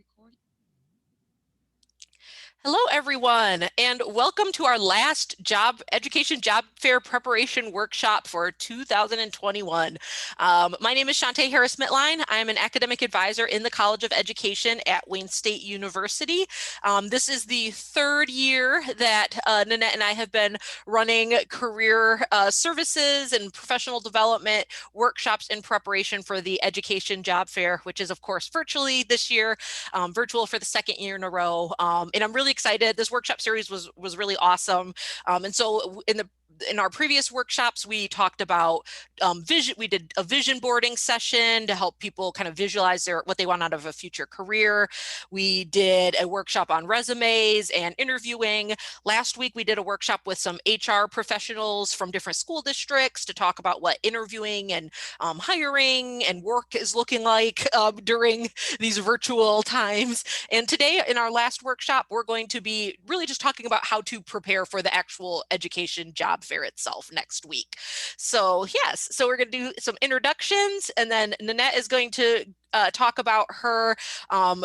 Recording. Hello, everyone, and welcome to our last education job fair preparation workshop for 2021. My name is Shantae Harris-Mitline. I'm an academic advisor in the College of Education at Wayne State University. This is the third year that Nanette and I have been running career services and professional development workshops in preparation for the education job fair, which is, of course, virtually this year, virtual for the second year in a row. And I'm really excited. This workshop series was really awesome. And so in our previous workshops, we talked about vision. We did a vision boarding session to help people kind of visualize what they want out of a future career. We did a workshop on resumes and interviewing. Last week, we did a workshop with some HR professionals from different school districts to talk about what interviewing and hiring and work is looking like during these virtual times. And today in our last workshop, we're going to be really just talking about how to prepare for the actual education job fair itself next week. So yes, so we're going to do some introductions, and then Nanette is going to talk about all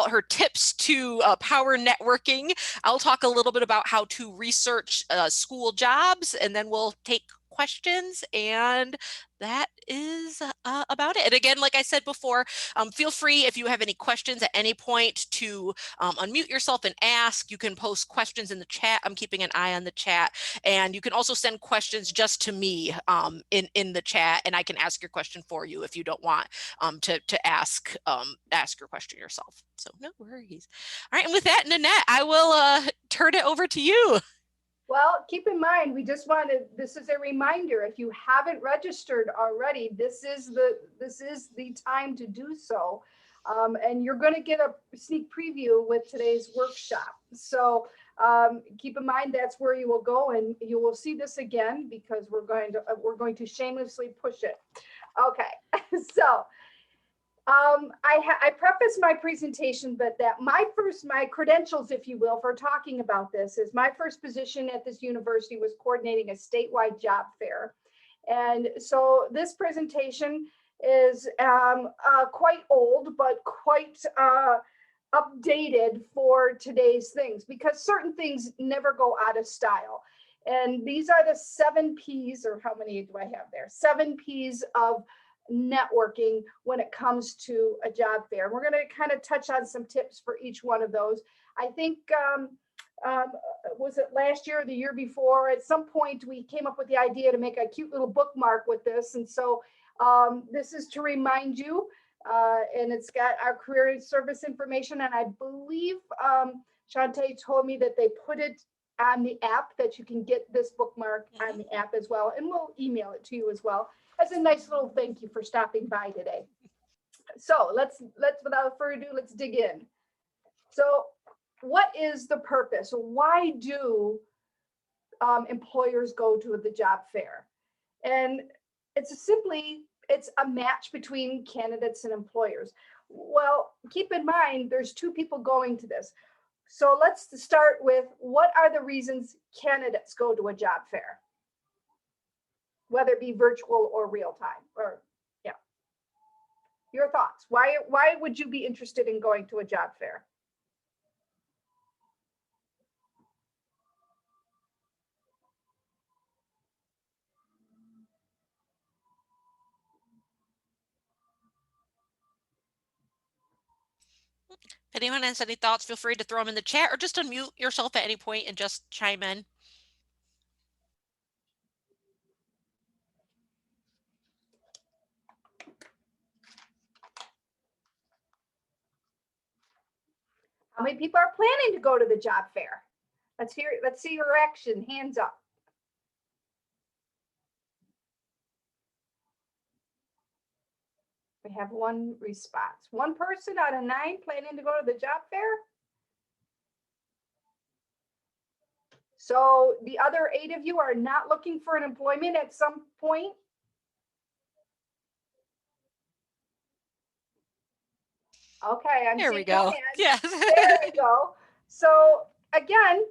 her tips to power networking. I'll talk a little bit about how to research school jobs, and then we'll take questions, and that is about it. And again, like I said before, feel free if you have any questions at any point to unmute yourself and ask. You can post questions in the chat. I'm keeping an eye on the chat, and you can also send questions just to me in the chat, and I can ask your question for you if you don't want to ask your question yourself. So no worries. All right, and with that, Nanette, I will turn it over to you. Well, keep in mind, this is a reminder. If you haven't registered already, this is the time to do so. And you're going to get a sneak preview with today's workshop. So keep in mind that's where you will go, and you will see this again because we're going to shamelessly push it. Okay, so I preface my presentation, but that my credentials, if you will, for talking about this is my first position at this university was coordinating a statewide job fair. And so this presentation is quite old, but quite updated for today's things, because certain things never go out of style. And these are the 7 P's, or how many do I have there? 7 P's of networking when it comes to a job fair. We're going to kind of touch on some tips for each one of those. I think, was it last year or the year before? At some point, we came up with the idea to make a cute little bookmark with this. And so this is to remind you, and it's got our career service information. And I believe Shantae told me that they put it on the app, that you can get this bookmark on the app as well. And we'll email it to you as well as a nice little thank you for stopping by today. So let's without further ado, let's dig in. So what is the purpose? Why do employers go to the job fair? And it's a match between candidates and employers. Well, keep in mind, there's 2 people going to this. So let's start with, what are the reasons candidates go to a job fair? Whether it be virtual or real time, or yeah. Your thoughts. Why would you be interested in going to a job fair? If anyone has any thoughts, feel free to throw them in the chat, or just unmute yourself at any point and just chime in. How many people are planning to go to the job fair? Let's see your reaction. Hands up. We have 1 response. 1 person out of 9 planning to go to the job fair. So the other 8 of you are not looking for an employment at some point. Okay, there we go. Yeah. There we go. So again,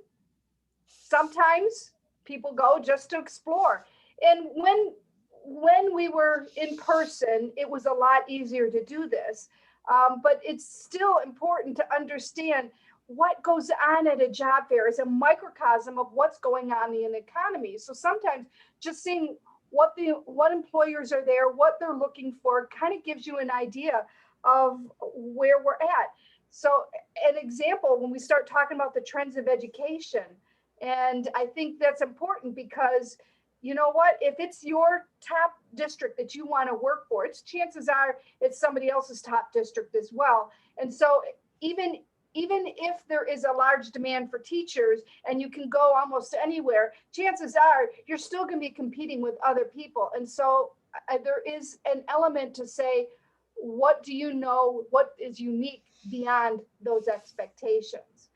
sometimes people go just to explore. And when we were in person, it was a lot easier to do this. But it's still important to understand what goes on at a job fair is a microcosm of what's going on in the economy. So sometimes just seeing what employers are there, what they're looking for, kind of gives you an idea of where we're at. So an example, when we start talking about the trends of education, and I think that's important because you know what, if it's your top district that you want to work for, it's chances are it's somebody else's top district as well. And so even even if there is a large demand for teachers and you can go almost anywhere, chances are you're still going to be competing with other people. And so there is an element to say, what do you know? What is unique beyond those expectations?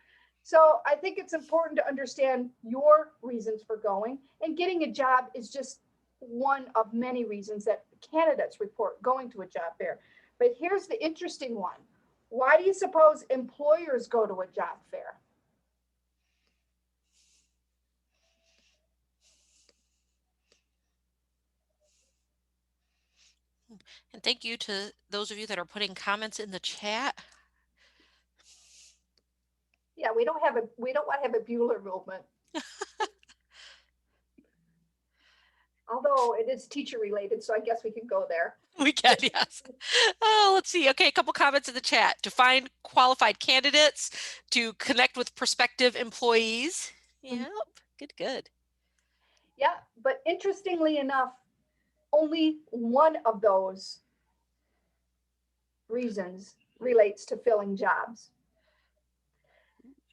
So I think it's important to understand your reasons for going, and getting a job is just one of many reasons that candidates report going to a job fair. But here's the interesting one. Why do you suppose employers go to a job fair? And thank you to those of you that are putting comments in the chat. Yeah, we don't want to have a Bueller movement. Although it is teacher related, so I guess we can go there. We can, yes. Oh, let's see. Okay, a couple comments in the chat. To find qualified candidates, to connect with prospective employees. Yep, good. Yeah, but interestingly enough, only one of those reasons relates to filling jobs.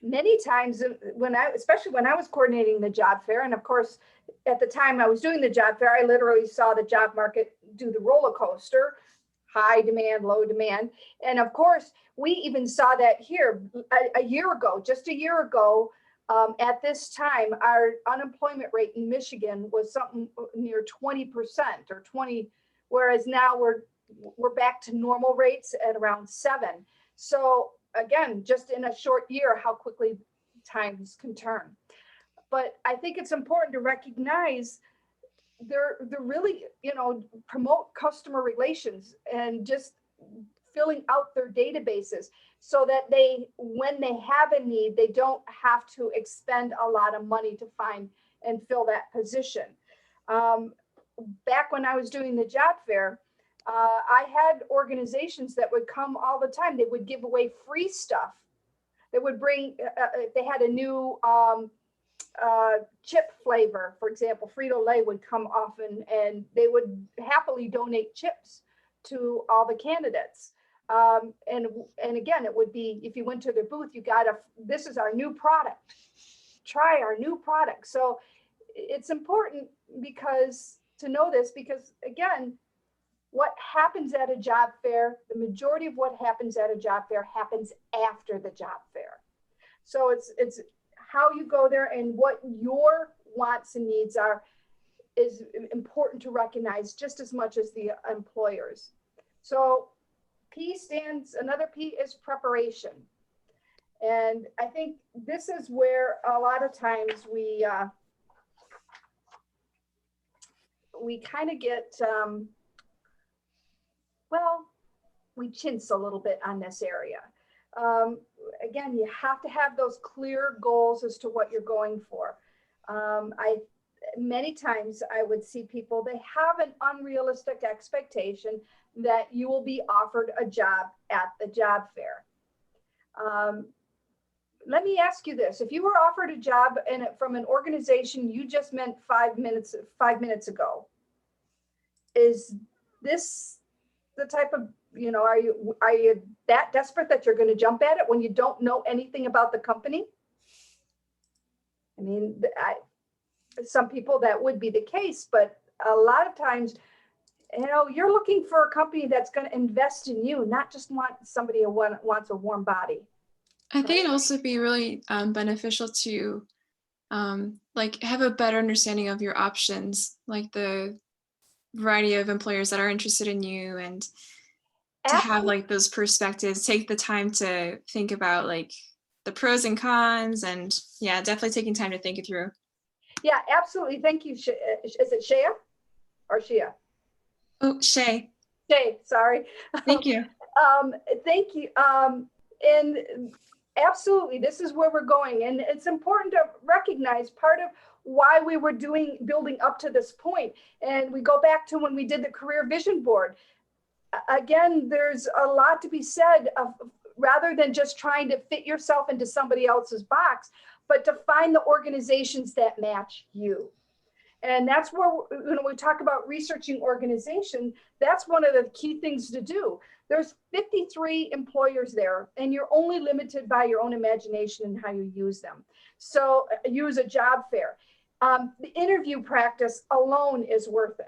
Many times especially when I was coordinating the job fair, and of course, at the time I was doing the job fair, I literally saw the job market do the roller coaster, high demand, low demand. And of course, we even saw that here just a year ago, at this time, our unemployment rate in Michigan was something near 20% or 20, whereas now we're back to normal rates at around 7. So again, just in a short year, how quickly times can turn. But I think it's important to recognize they're really, promote customer relations and just filling out their databases so that when they have a need, they don't have to expend a lot of money to find and fill that position. Back when I was doing the job fair, I had organizations that would come all the time. They would give away free stuff. They would bring, if they had a new chip flavor, for example, Frito-Lay would come often, and they would happily donate chips to all the candidates. And again, it would be, if you went to their booth, this is our new product. Try our new product. So it's important to know this, because again, what happens at a job fair, the majority of what happens at a job fair happens after the job fair. So it's how you go there and what your wants and needs are is important to recognize just as much as the employers. So another P is preparation. And I think this is where a lot of times we kind of get, we chintz a little bit on this area. Again, you have to have those clear goals as to what you're going for. Many times I would see people, they have an unrealistic expectation that you will be offered a job at the job fair. Let me ask you this. If you were offered a job from an organization you just met 5 minutes ago, is this the type of, are you that desperate that you're going to jump at it when you don't know anything about the company? I mean, some people that would be the case, but a lot of times, you're looking for a company that's going to invest in you, not just want somebody who wants a warm body. I think it'd also be really beneficial to have a better understanding of your options, like the variety of employers that are interested in you, and to have those perspectives, take the time to think about the pros and cons, and definitely taking time to think it through. Yeah, absolutely. Thank you. Is it Shea or Shea? Oh, Shay. Shay, sorry. Thank you. Thank you. And absolutely, this is where we're going. And it's important to recognize part of why we were building up to this point. And we go back to when we did the career vision board. Again, there's a lot to be said of rather than just trying to fit yourself into somebody else's box, but to find the organizations that match you. And that's where, when we talk about researching organization, that's one of the key things to do. There's 53 employers there, and you're only limited by your own imagination and how you use them. So use a job fair. The interview practice alone is worth it.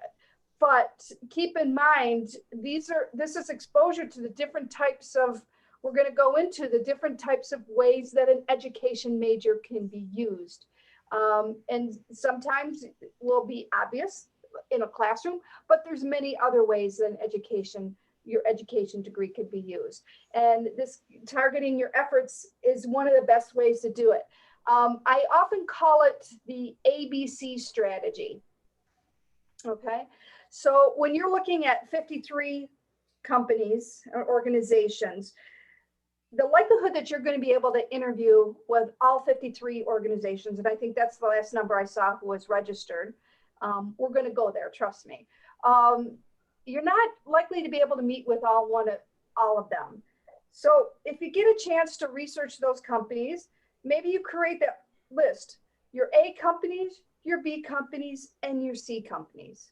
But keep in mind, this is exposure to the different types of, we're going to go into the different types of ways that an education major can be used. And sometimes it will be obvious in a classroom, but there's many other ways that your education degree could be used. And this targeting your efforts is one of the best ways to do it. I often call it the ABC strategy. Okay, so when you're looking at 53 companies or organizations, the likelihood that you're going to be able to interview with all 53 organizations, and I think that's the last number I saw who was registered. We're going to go there, trust me. You're not likely to be able to meet with all of them. So if you get a chance to research those companies, maybe you create that list, your A companies, your B companies, and your C companies.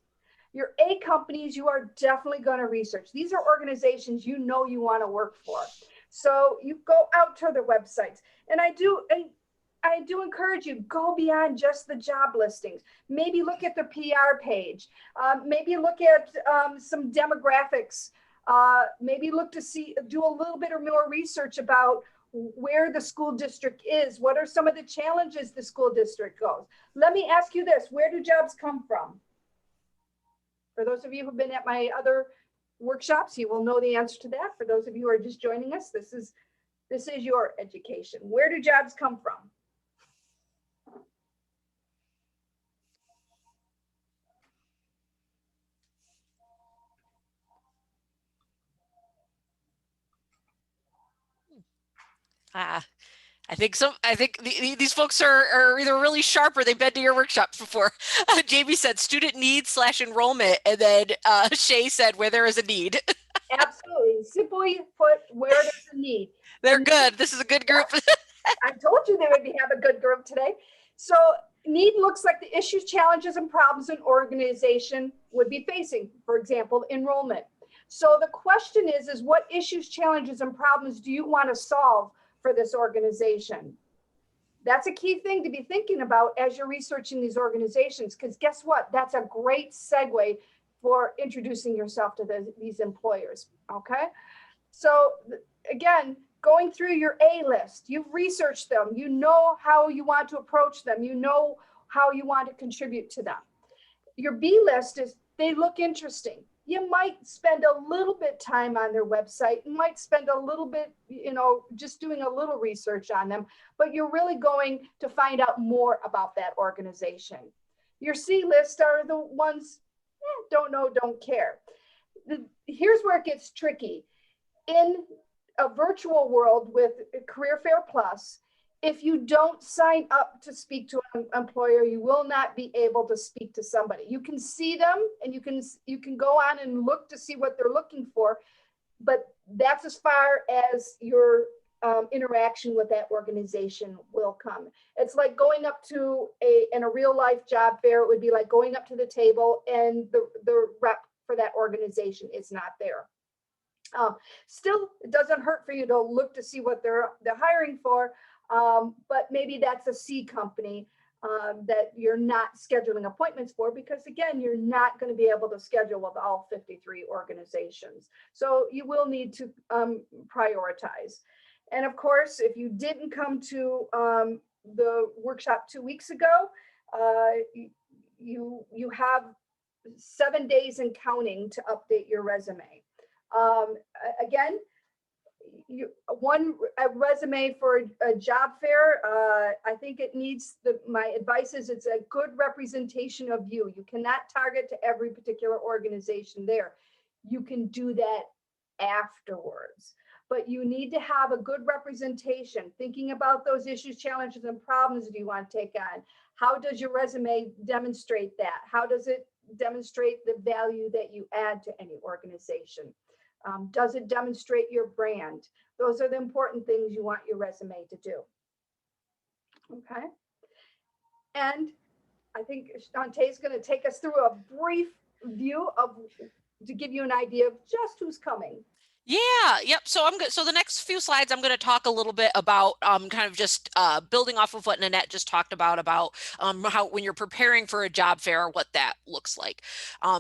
Your A companies, you are definitely going to research. These are organizations you know you want to work for. So you go out to their websites. And I do encourage you, go beyond just the job listings. Maybe look at the PR page. Maybe look at some demographics. Maybe look to do a little bit or more research about where the school district is. What are some of the challenges the school district goes? Let me ask you this, where do jobs come from? For those of you who've been at my other workshops, you will know the answer to that. For those of you who are just joining us, this is your education. Where do jobs come from? I think these folks are either really sharp or they've been to your workshops before. Jamie said student needs / enrollment, and then Shay said where there is a need. Absolutely. Simply put, where there's a need. They're good. This is a good group. I told you they would have a good group today. So need looks like the issues, challenges, and problems an organization would be facing. For example, enrollment. So the question is what issues, challenges, and problems do you want to solve for this organization? That's a key thing to be thinking about as you're researching these organizations, because guess what? That's a great segue for introducing yourself to these employers, okay? So again, going through your A list, you've researched them, you know how you want to approach them, you know how you want to contribute to them. Your B list is, they look interesting. You might spend a little bit time on their website. You might spend a little bit, just doing a little research on them, but you're really going to find out more about that organization. Your C list are the ones, don't know, don't care. Here's where it gets tricky. In a virtual world with Career Fair Plus, if you don't sign up to speak to an employer, you will not be able to speak to somebody. You can see them and you can go on and look to see what they're looking for, but that's as far as your interaction with that organization will come. It's like going up to in a real life job fair, it would be like going up to the table and the rep for that organization is not there. Still, it doesn't hurt for you to look to see what they're hiring for, but maybe that's a C company that you're not scheduling appointments for, because again, you're not going to be able to schedule with all 53 organizations. So you will need to prioritize. And of course, if you didn't come to the workshop 2 weeks ago, you have 7 days and counting to update your resume. Again, a resume for a job fair, I think it needs, my advice is it's a good representation of you. You cannot target to every particular organization there. You can do that afterwards. But you need to have a good representation, thinking about those issues, challenges, and problems that you want to take on. How does your resume demonstrate that? How does it demonstrate the value that you add to any organization? Does it demonstrate your brand? Those are the important things you want your resume to do. Okay. And I think Shantae is going to take us through a brief view of to give you an idea of just who's coming. Yeah, yep. So the next few slides, I'm going to talk a little bit about kind of just building off of what Nanette just talked about how when you're preparing for a job fair, what that looks like.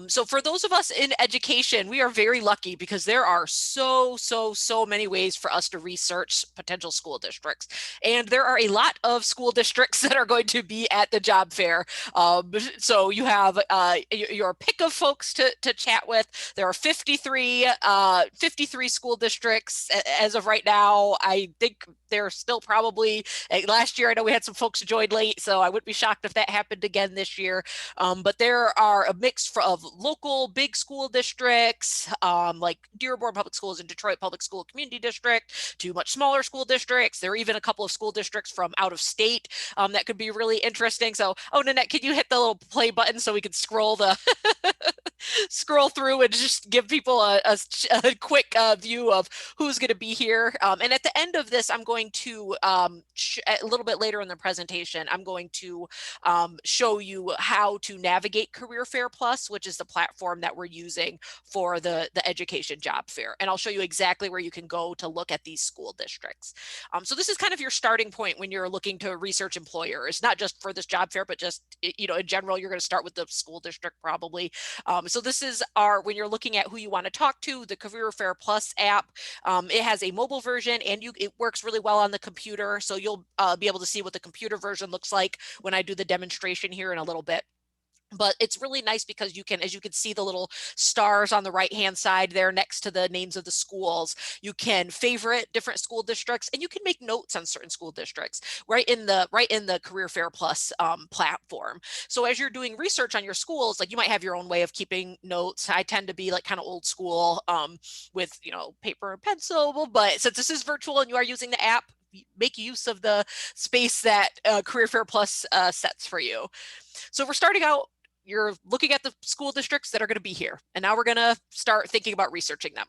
So for those of us in education, we are very lucky because there are so many ways for us to research potential school districts. And there are a lot of school districts that are going to be at the job fair. So you have your pick of folks to chat with. There are 53 school districts as of right now. I think they're still probably, last year I know we had some folks who joined late, so I wouldn't be shocked if that happened again this year. But there are a mix of local big school districts, like Dearborn Public Schools and Detroit Public School Community District, to much smaller school districts. There are even a couple of school districts from out of state that could be really interesting. So, oh, Nanette, can you hit the little play button so we can scroll scroll through and just give people a quick view of who's going to be here. And at the end of this, I'm going to, a little bit later in the presentation, I'm going to show you how to navigate Career Fair Plus, which is the platform that we're using for the education job fair. And I'll show you exactly where you can go to look at these school districts. So this is kind of your starting point when you're looking to research employers, not just for this job fair, but just, you know, in general, you're going to start with the school district probably. So this is when you're looking at who you want to talk to, the Career Fair Plus app. It has a mobile version and it works really well on the computer. So you'll be able to see what the computer version looks like when I do the demonstration here in a little bit. But it's really nice because you can, as you can see the little stars on the right-hand side there next to the names of the schools, you can favorite different school districts and you can make notes on certain school districts right in the Career Fair Plus platform. So as you're doing research on your schools, like you might have your own way of keeping notes. I tend to be like kind of old school with, you know, paper and pencil, but since this is virtual and you are using the app, make use of the space that Career Fair Plus sets for you. So we're starting out, you're looking at the school districts that are going to be here. And now we're going to start thinking about researching them.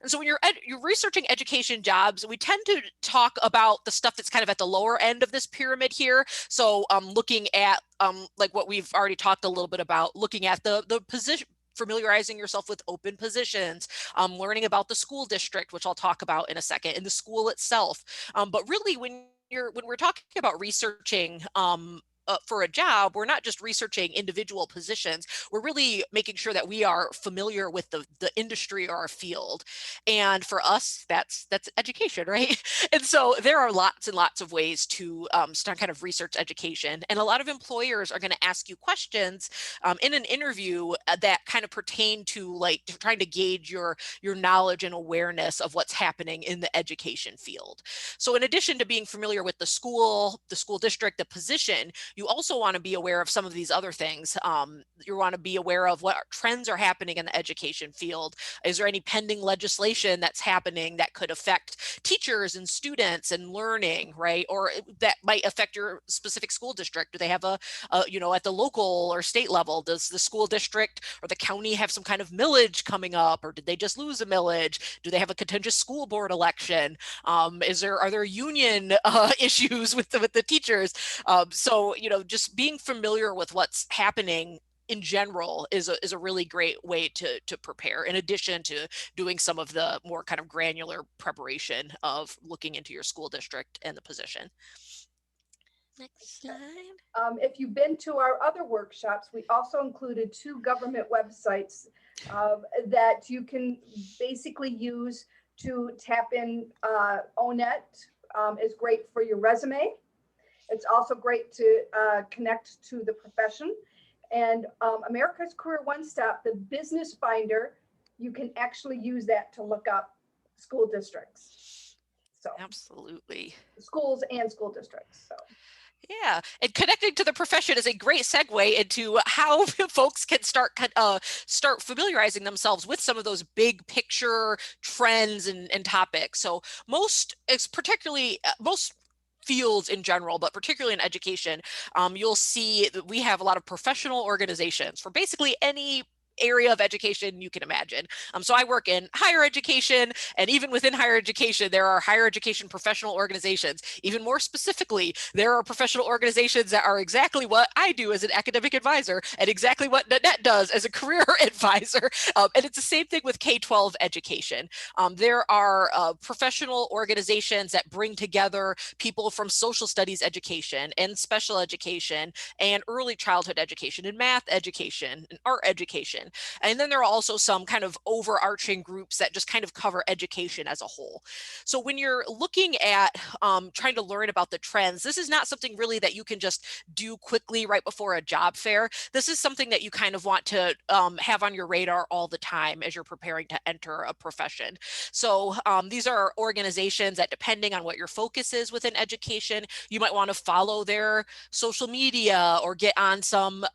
And so when you're researching education jobs, we tend to talk about the stuff that's kind of at the lower end of this pyramid here. So looking at like what we've already talked a little bit about, looking at the position, familiarizing yourself with open positions, learning about the school district, which I'll talk about in a second, and the school itself. But really when we're talking about researching for a job, we're not just researching individual positions. We're really making sure that we are familiar with the industry or our field. And for us, that's education, right? And so there are lots and lots of ways to start kind of research education. And a lot of employers are going to ask you questions in an interview that kind of pertain to like trying to gauge your knowledge and awareness of what's happening in the education field. So in addition to being familiar with the school district, the position, you also want to be aware of some of these other things. You want to be aware of what trends are happening in the education field. Is there any pending legislation that's happening that could affect teachers and students and learning, right? Or that might affect your specific school district? Do they have you know, at the local or state level, does the school district or the county have some kind of millage coming up, or did they just lose a millage? Do they have a contentious school board election? Are there union issues with the teachers? So, you know, just being familiar with what's happening in general is a really great way to prepare, in addition to doing some of the more kind of granular preparation of looking into your school district and the position. Next slide. If you've been to our other workshops, we also included 2 government websites that you can basically use to tap in. ONET is great for your resume. It's also great to connect to the profession. And America's Career One Stop, the business finder, you can actually use that to look up school districts. So absolutely. schools and school districts. So Yeah, and connecting to the profession is a great segue into how folks can start familiarizing themselves with some of those big picture trends and topics. So most, it's particularly most fields in general, but particularly in education, you'll see that we have a lot of professional organizations for basically any area of education you can imagine. So I work in higher education, and even within higher education, there are higher education professional organizations. Even more specifically, there are professional organizations that are exactly what I do as an academic advisor and exactly what Nanette does as a career advisor. And it's the same thing with K-12 education. There are professional organizations that bring together people from social studies education and special education and early childhood education and math education and art education. And then there are also some kind of overarching groups that just kind of cover education as a whole. So when you're looking at trying to learn about the trends, this is not something really that you can just do quickly right before a job fair. This is something that you kind of want to have on your radar all the time as you're preparing to enter a profession. So these are organizations that, depending on what your focus is within education, you might want to follow their social media or get on some,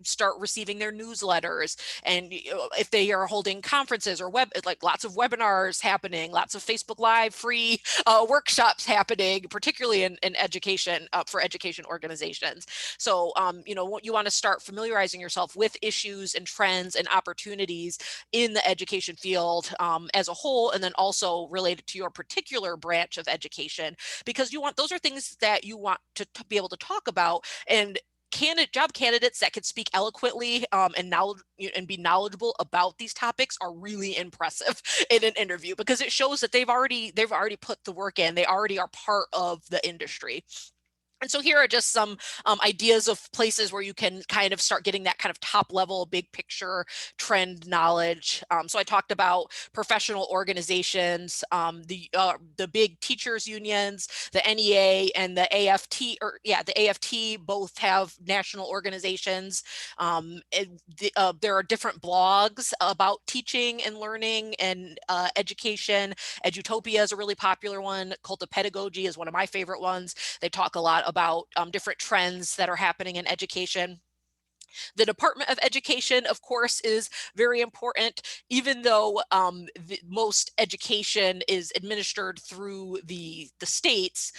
start receiving their newsletters. And if they are holding conferences or like lots of webinars happening, lots of Facebook Live free workshops happening, particularly in education, for education organizations. So, you want to start familiarizing yourself with issues and trends and opportunities in the education field as a whole, and then also related to your particular branch of education, because those are things that you want to be able to talk about. And job candidates that can speak eloquently and be knowledgeable about these topics are really impressive in an interview, because it shows that they've already put the work in. They already are part of the industry. And so here are just some ideas of places where you can kind of start getting that kind of top level, big picture trend knowledge. So I talked about professional organizations, the big teachers unions, the NEA and the AFT, the AFT both have national organizations. There are different blogs about teaching and learning and education. Edutopia is a really popular one. Cult of Pedagogy is one of my favorite ones. They talk a lot about different trends that are happening in education. The Department of Education, of course, is very important, even though most education is administered through the states.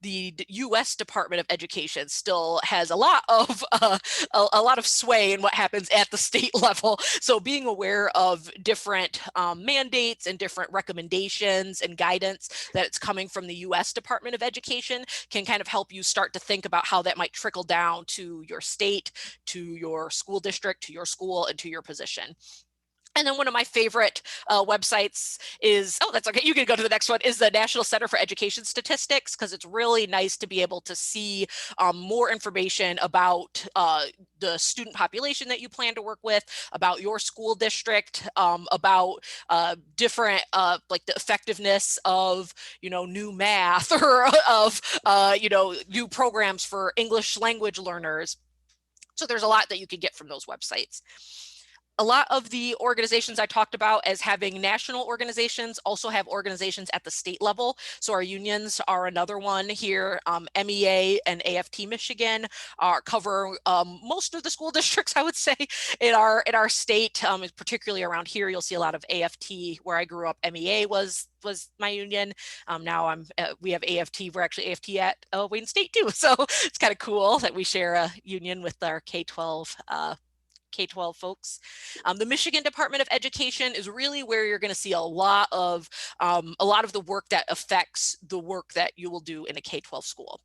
The U.S. Department of Education still has a lot of sway in what happens at the state level. So being aware of different mandates and different recommendations and guidance that it's coming from the U.S. Department of Education can kind of help you start to think about how that might trickle down to your state, to your school district, to your school, and to your position. And then one of my favorite websites is, oh, that's okay, you can go to the next one, is the National Center for Education Statistics, because it's really nice to be able to see more information about the student population that you plan to work with, about your school district, about different, like the effectiveness of, new math or of, new programs for English language learners. So there's a lot that you can get from those websites. A lot of the organizations I talked about as having national organizations also have organizations at the state level. So our unions are another one here. MEA and AFT Michigan cover most of the school districts, I would say, in our state. Particularly around here, you'll see a lot of AFT. Where I grew up, MEA was my union. Now we have AFT. We're actually AFT at Wayne State too. So it's kind of cool that we share a union with our K-12 folks. The Michigan Department of Education is really where you're going to see a lot of the work that affects the work that you will do in a K-12 school.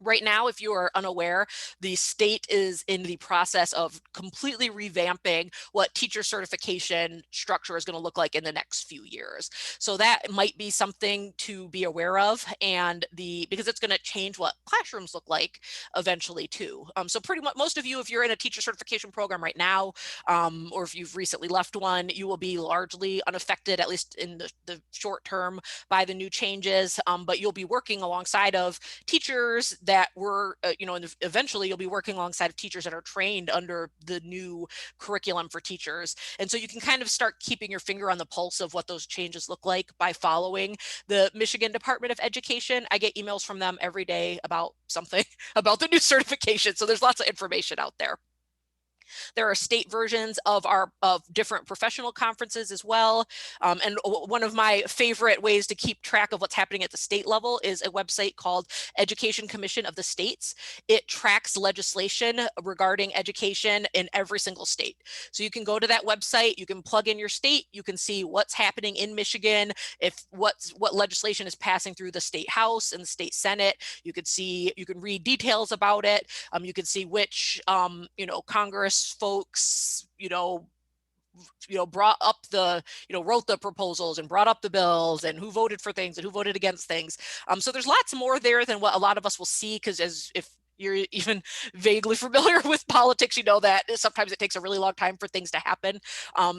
Right now, if you are unaware, the state is in the process of completely revamping what teacher certification structure is going to look like in the next few years. So that might be something to be aware of, and because it's going to change what classrooms look like eventually too. So pretty much most of you, if you're in a teacher certification program right now, or if you've recently left one, you will be largely unaffected, at least in the short term, by the new changes. But you'll be working alongside of teachers that we're, and eventually you'll be working alongside of teachers that are trained under the new curriculum for teachers. And so you can kind of start keeping your finger on the pulse of what those changes look like by following the Michigan Department of Education. I get emails from them every day about something about the new certification. So there's lots of information out there. There are state versions of different professional conferences as well. And one of my favorite ways to keep track of what's happening at the state level is a website called Education Commission of the States. It tracks legislation regarding education in every single state. So you can go to that website, you can plug in your state, you can see what's happening in Michigan, what legislation is passing through the state house and the state senate. You can read details about it. You can see which Congress folks brought up wrote the proposals and brought up the bills, and who voted for things and who voted against things. So there's lots more there than what a lot of us will see, because if you're even vaguely familiar with politics, you know that sometimes it takes a really long time for things to happen.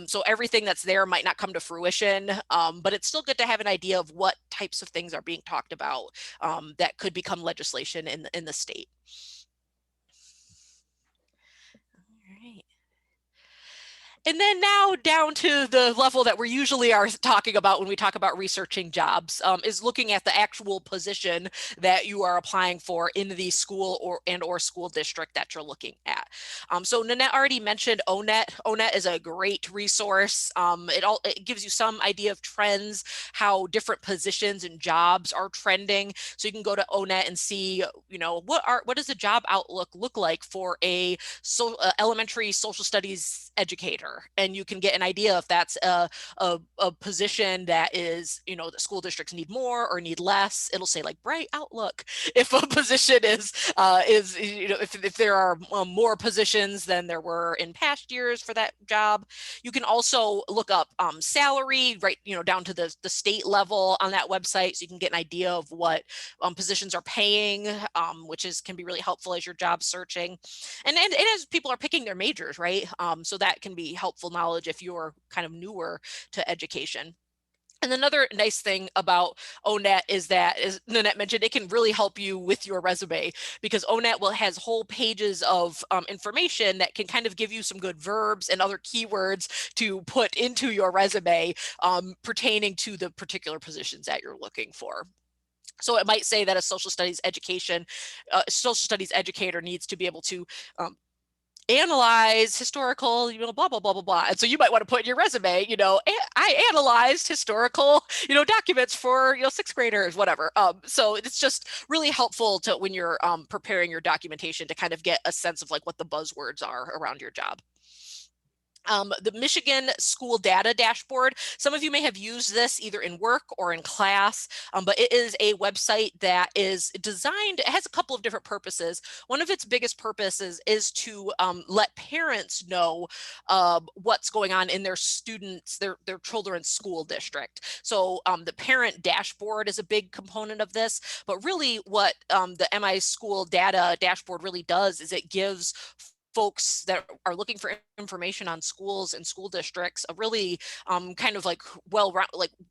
So everything that's there might not come to fruition, but it's still good to have an idea of what types of things are being talked about that could become legislation in the state. And then now down to the level that we usually are talking about when we talk about researching jobs, is looking at the actual position that you are applying for in the school or school district that you're looking at. So Nanette already mentioned ONET. ONET is a great resource. It gives you some idea of trends, how different positions and jobs are trending. So you can go to ONET and see, what does the job outlook look like for a elementary social studies educator, and you can get an idea if that's a position that is, the school districts need more or need less. It'll say like bright outlook. If a position is if there are more positions than there were in past years for that job. You can also look up salary, right, down to the state level on that website, so you can get an idea of what positions are paying, which can be really helpful as you're job searching, and as people are picking their majors, right? So that can be helpful knowledge if you're kind of newer to education. And another nice thing about ONET is that, as Nanette mentioned, it can really help you with your resume, because ONET has whole pages of information that can kind of give you some good verbs and other keywords to put into your resume pertaining to the particular positions that you're looking for. So it might say that a social studies educator needs to be able to analyze historical, blah, blah, blah, blah, blah. And so you might want to put in your resume, I analyzed historical, documents for, sixth graders, whatever. So it's just really helpful to, when you're preparing your documentation, to kind of get a sense of like what the buzzwords are around your job. The Michigan School Data Dashboard. Some of you may have used this either in work or in class, but it is a website that is designed, it has a couple of different purposes. One of its biggest purposes is to let parents know what's going on in their students, their children's school district. So the parent dashboard is a big component of this, but really what the MI School Data Dashboard really does is it gives folks that are looking for information on schools and school districts a really kind of like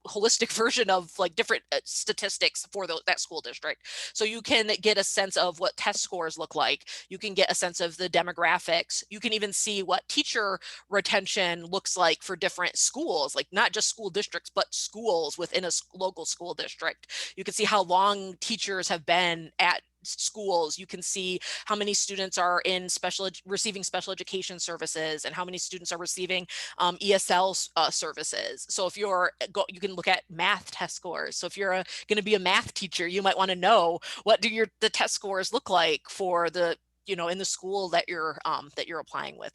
holistic version of like different statistics for that school district. So you can get a sense of what test scores look like. You can get a sense of the demographics. You can even see what teacher retention looks like for different schools, like not just school districts, but schools within a local school district. You can see how long teachers have been at schools. You can see how many students are in receiving special education services, and how many students are receiving ESL services. So if you can look at math test scores. So if you're going to be a math teacher, you might want to know, what do the test scores look like for the in the school that you're applying with.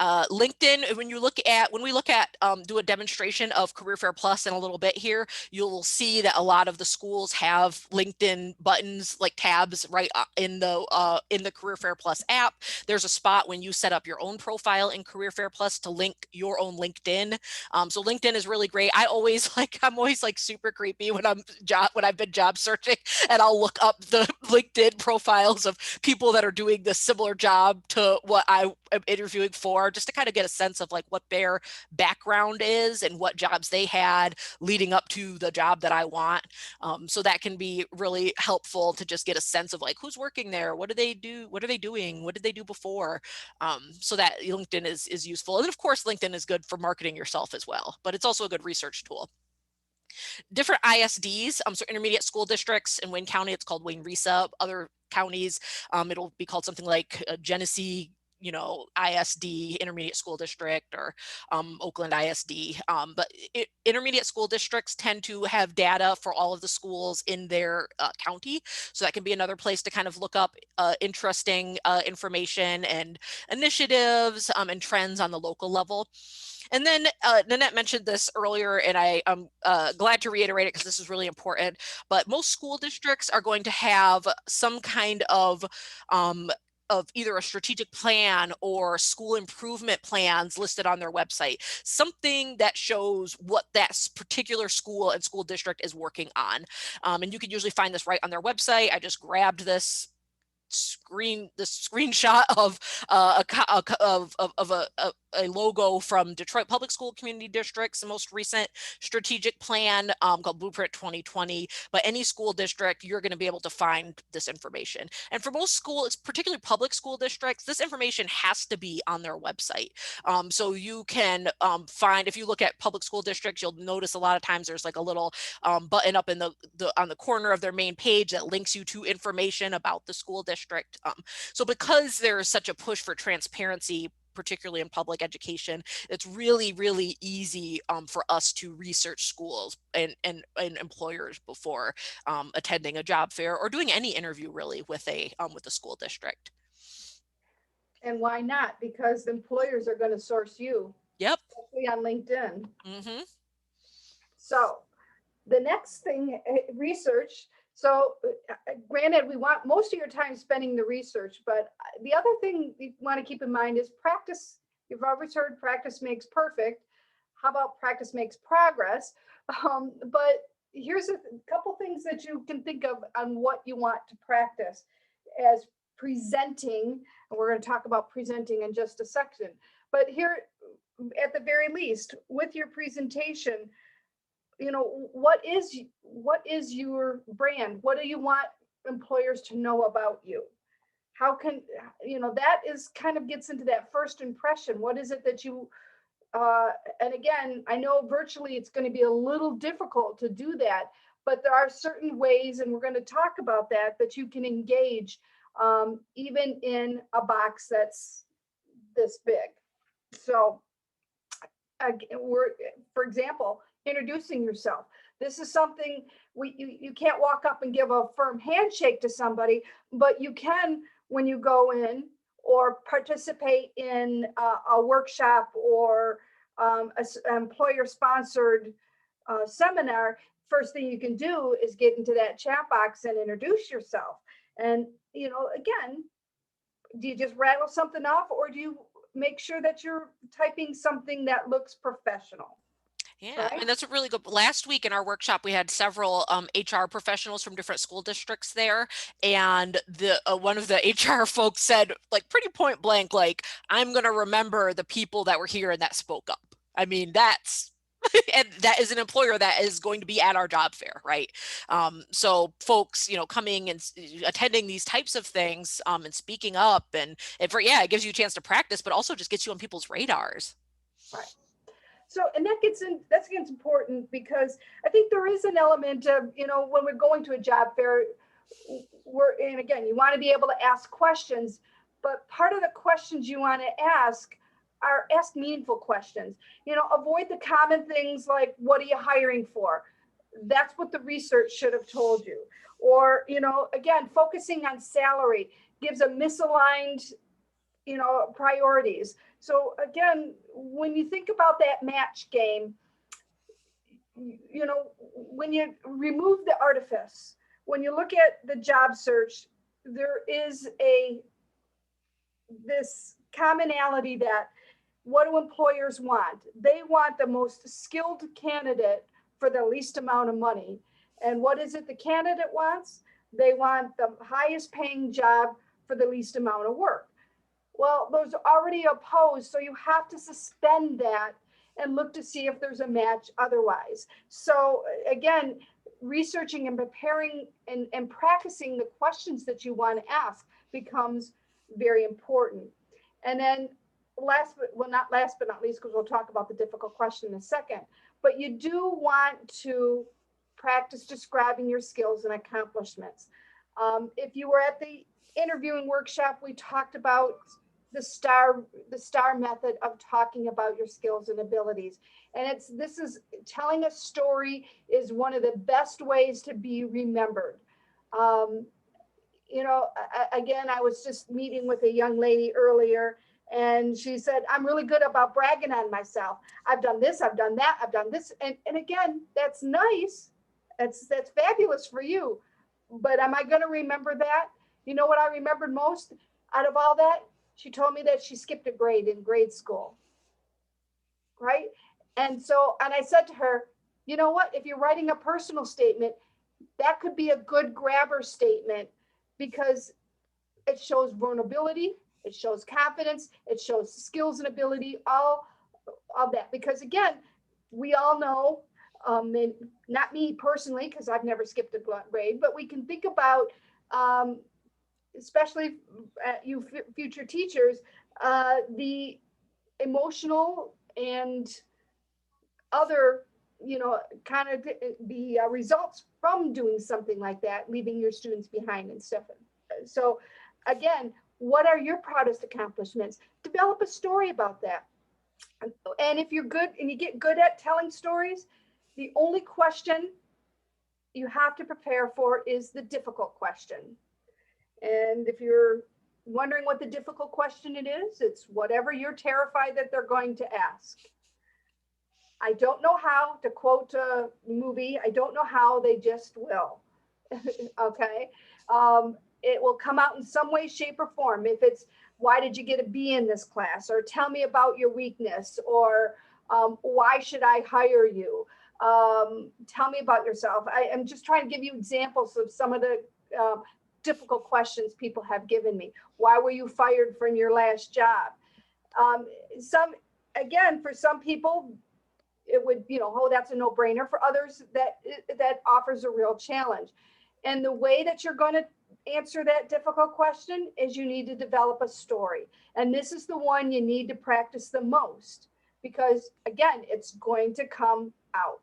LinkedIn, when we look at do a demonstration of Career Fair Plus in a little bit here, you'll see that a lot of the schools have LinkedIn buttons, like tabs, right in the Career Fair Plus app. There's a spot when you set up your own profile in Career Fair Plus to link your own LinkedIn. So LinkedIn is really great. I'm always like super creepy when I've been job searching, and I'll look up the LinkedIn profiles of people that are doing the similar job to what I am interviewing for. are, just to kind of get a sense of like what their background is and what jobs they had leading up to the job that I want. So that can be really helpful to just get a sense of like who's working there, what do they do, what are they doing, what did they do before, so that LinkedIn is useful. And then of course, LinkedIn is good for marketing yourself as well, but it's also a good research tool. Different ISDs, so intermediate school districts. In Wayne County, it's called Wayne Resa. Other counties, it'll be called something like Genesee, ISD, intermediate school district, or Oakland ISD. But intermediate school districts tend to have data for all of the schools in their county. So that can be another place to kind of look up interesting information and initiatives and trends on the local level. And then Nanette mentioned this earlier, and I'm glad to reiterate it because this is really important, but most school districts are going to have some kind of either a strategic plan or school improvement plans listed on their website, something that shows what that particular school and school district is working on. And you can usually find this right on their website. I just grabbed this screenshot of a logo from Detroit Public School Community District's most recent strategic plan called Blueprint 2020. But any school district, you're going to be able to find this information. And for most schools, particularly public school districts, this information has to be on their website. So you can find, if you look at public school districts, you'll notice a lot of times there's like a little button up in on the corner of their main page that links you to information about the school district. So because there's such a push for transparency, particularly in public education, it's really, really easy for us to research schools and employers before attending a job fair or doing any interview really with a school district. And why not? Because employers are going to source you. Yep. Especially on LinkedIn. Mm-hmm. So the next thing, research. So granted, we want most of your time spending the research, but the other thing you want to keep in mind is practice. You've always heard practice makes perfect. How about practice makes progress? But here's a couple things that you can think of on what you want to practice as presenting. And we're going to talk about presenting in just a second. But here, at the very least, with your presentation, what is your brand? What do you want employers to know about you? How can, that is kind of gets into that first impression. What is it that you, and again, I know virtually it's going to be a little difficult to do that, but there are certain ways, and we're going to talk about that you can engage even in a box that's this big. So for example, introducing yourself. This is something you can't walk up and give a firm handshake to somebody, but you can when you go in or participate in a workshop or an employer-sponsored seminar. First thing you can do is get into that chat box and introduce yourself. And again, do you just rattle something off, or do you make sure that you're typing something that looks professional? Yeah, right? I mean, that's a really good. Last week in our workshop, we had several HR professionals from different school districts there, and the one of the HR folks said, like, pretty point blank, like, I'm going to remember the people that were here and that spoke up. I mean, that's and that is an employer that is going to be at our job fair, right? So folks, coming and attending these types of things and speaking up, and it gives you a chance to practice, but also just gets you on people's radars. Right. So, and that's important because I think there is an element of, when we're going to a job fair, and again, you want to be able to ask questions, but part of the questions you want to ask meaningful questions. Avoid the common things like, what are you hiring for? That's what the research should have told you. Or, again, focusing on salary gives a misaligned priorities. So again, when you think about that match game, when you remove the artifice, when you look at the job search, there is this commonality that what do employers want? They want the most skilled candidate for the least amount of money. And what is it the candidate wants? They want the highest paying job for the least amount of work. Well, those are already opposed, so you have to suspend that and look to see if there's a match otherwise. So again, researching and preparing and practicing the questions that you want to ask becomes very important. And then not last but not least, because we'll talk about the difficult question in a second, but you do want to practice describing your skills and accomplishments. If you were at the interviewing workshop, we talked about the star method of talking about your skills and abilities. And this is telling a story is one of the best ways to be remembered. Um, again, I was just meeting with a young lady earlier, and she said, I'm really good about bragging on myself. I've done this, I've done that, I've done this. And again, that's nice. That's fabulous for you. But am I going to remember that? You know what I remembered most out of all that? She told me that she skipped a grade in grade school. Right? And I said to her, you know what? If you're writing a personal statement, that could be a good grabber statement because it shows vulnerability, it shows confidence, it shows skills and ability, all of that. Because again, we all know, and not me personally, because I've never skipped a grade, but we can think about, especially you future teachers, the emotional and other, kind of the results from doing something like that, leaving your students behind and stuff. So again, what are your proudest accomplishments? Develop a story about that. And if you're good and you get good at telling stories, the only question you have to prepare for is the difficult question. And if you're wondering what the difficult question it is, it's whatever you're terrified that they're going to ask. I don't know how, to quote a movie, I don't know how, they just will. Okay. It will come out in some way, shape, or form. If it's, why did you get a B in this class? Or tell me about your weakness. Or why should I hire you? Tell me about yourself. I am just trying to give you examples of some of the difficult questions people have given me. Why were you fired from your last job? For some people, it would, oh, that's a no-brainer. For others, that offers a real challenge. And the way that you're going to answer that difficult question is you need to develop a story. And this is the one you need to practice the most because, again, it's going to come out.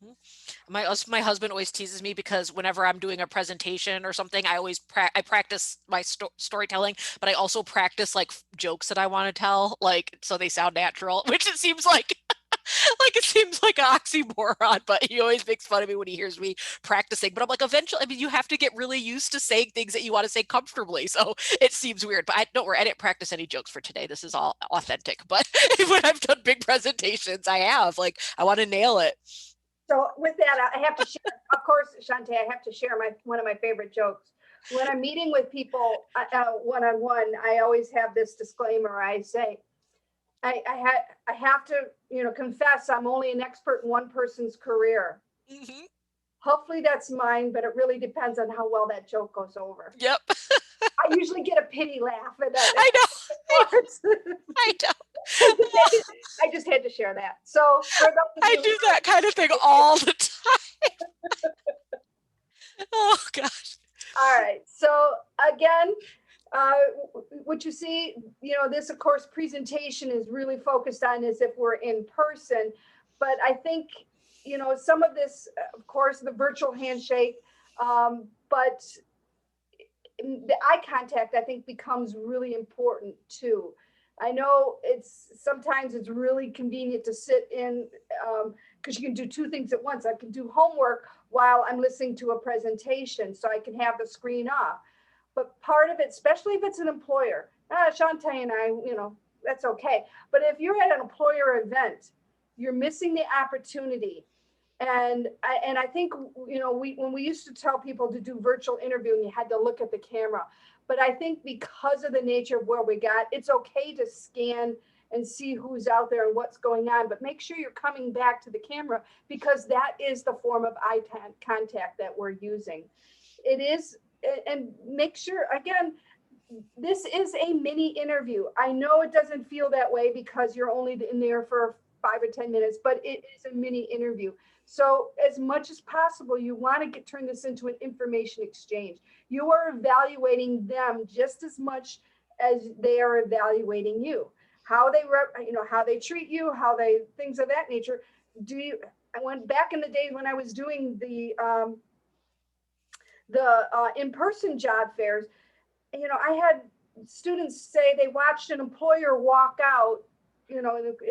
Mm-hmm. My husband always teases me because whenever I'm doing a presentation or something, I always I practice my storytelling, but I also practice like jokes that I want to tell, like so they sound natural, which it seems like like it seems like an oxymoron, but he always makes fun of me when he hears me practicing. But I'm like, eventually, I mean, you have to get really used to saying things that you want to say comfortably. So it seems weird, but don't worry, I didn't practice any jokes for today. This is all authentic. But when I've done big presentations, I want to nail it. So with that, I have to share, of course, Shantae, I have to share one of my favorite jokes. When I'm meeting with people one-on-one, I always have this disclaimer. I say, I have to, confess I'm only an expert in one person's career. Mm-hmm. Hopefully that's mine, but it really depends on how well that joke goes over. Yep. I usually get a pity laugh at that. I know. I know. I just had to share that. So for those of you I do that kind of thing all the time. Oh gosh. All right. So again, what you see, this of course presentation is really focused on as if we're in person, but I think, some of this, of course, the virtual handshake, but the eye contact, I think, becomes really important too. I know sometimes it's really convenient to sit in because you can do two things at once. I can do homework while I'm listening to a presentation, so I can have the screen off. But part of it, especially if it's an employer, Shantae and I, that's okay. But if you're at an employer event, you're missing the opportunity. And I think, when we used to tell people to do virtual interviewing, you had to look at the camera. But I think because of the nature of where we got, it's okay to scan and see who's out there and what's going on. But make sure you're coming back to the camera because that is the form of eye contact that we're using. It is, and make sure, again, this is a mini interview. I know it doesn't feel that way because you're only in there for 5 or 10 minutes, but it is a mini interview. So as much as possible, you want to turn this into an information exchange. You are evaluating them just as much as they are evaluating you. How they, how they treat you, how they, things of that nature. I went back in the days when I was doing the in-person job fairs. I had students say they watched an employer walk out.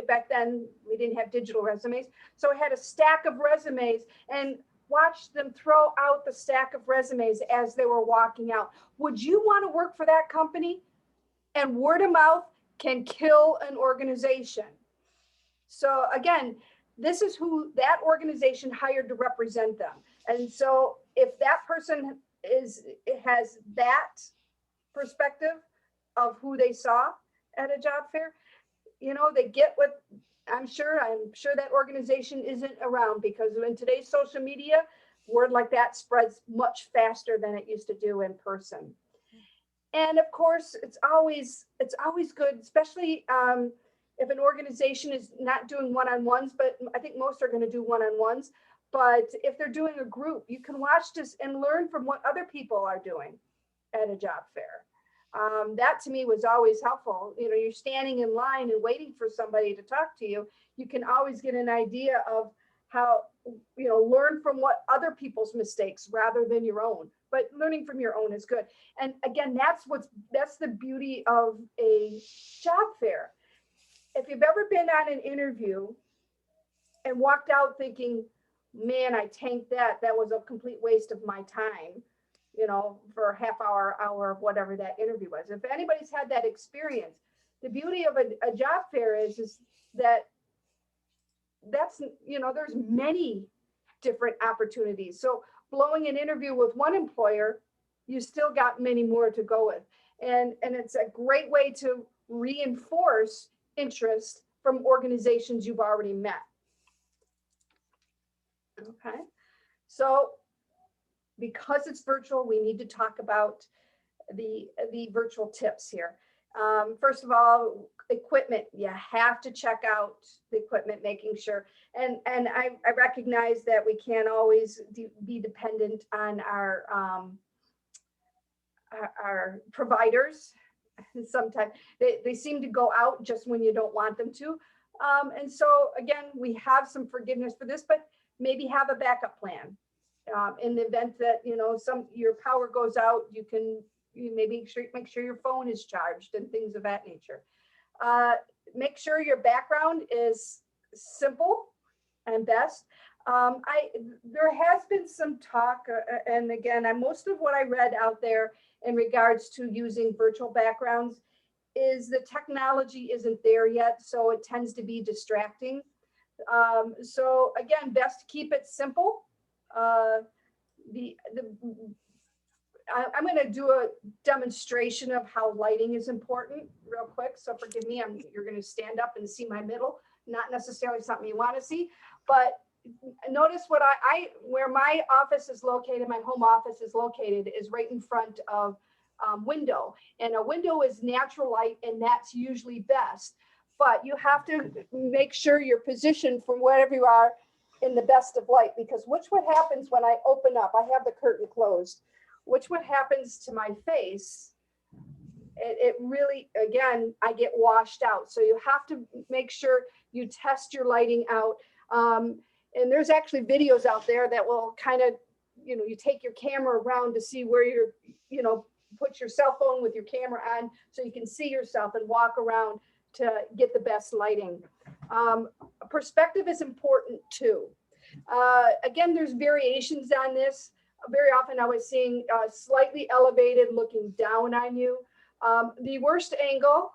Back then we didn't have digital resumes, so I had a stack of resumes and watched them throw out the stack of resumes as they were walking out. Would you want to work for that company? And word of mouth can kill an organization. So again, this is who that organization hired to represent them. And so if that person has that perspective of who they saw at a job fair, they get what I'm sure that organization isn't around, because in today's social media, word like that spreads much faster than it used to do in person. And of course, it's always good, especially if an organization is not doing one-on-ones, but I think most are going to do one-on-ones. But if they're doing a group, you can watch this and learn from what other people are doing at a job fair. That to me was always helpful. You're standing in line and waiting for somebody to talk to you. You can always get an idea of how, learn from what other people's mistakes rather than your own. But learning from your own is good. And again, that's the beauty of a job fair. If you've ever been on an interview and walked out thinking, man, I tanked that was a complete waste of my time, for a half hour, whatever that interview was. If anybody's had that experience, the beauty of a job fair is that there's many different opportunities. So blowing an interview with one employer, you still got many more to go with. And it's a great way to reinforce interest from organizations you've already met. Okay, so because it's virtual, we need to talk about the virtual tips here. First of all, equipment. You have to check out the equipment, making sure. And I recognize that we can't always be dependent on our providers. Sometimes they seem to go out just when you don't want them to. And so again, we have some forgiveness for this, but maybe have a backup plan. In the event that your power goes out, you maybe make sure your phone is charged and things of that nature. Make sure your background is simple and best. There has been some talk, and again, most of what I read out there in regards to using virtual backgrounds is the technology isn't there yet, so it tends to be distracting. So again, best to keep it simple. I'm going to do a demonstration of how lighting is important real quick. So forgive me, you're going to stand up and see my middle, not necessarily something you want to see, but notice where my office is located, my home office is located, is right in front of window. And a window is natural light, and that's usually best. But you have to make sure you're positioned from wherever you are in the best of light, because what happens when I open up, I have the curtain closed, what happens to my face, it really, again, I get washed out. So you have to make sure you test your lighting out. And there's actually videos out there that will kind of, you take your camera around to see where you're, put your cell phone with your camera on so you can see yourself and walk around to get the best lighting. Perspective is important too. Again, there's variations on this. Very often I was seeing slightly elevated looking down on you. The worst angle,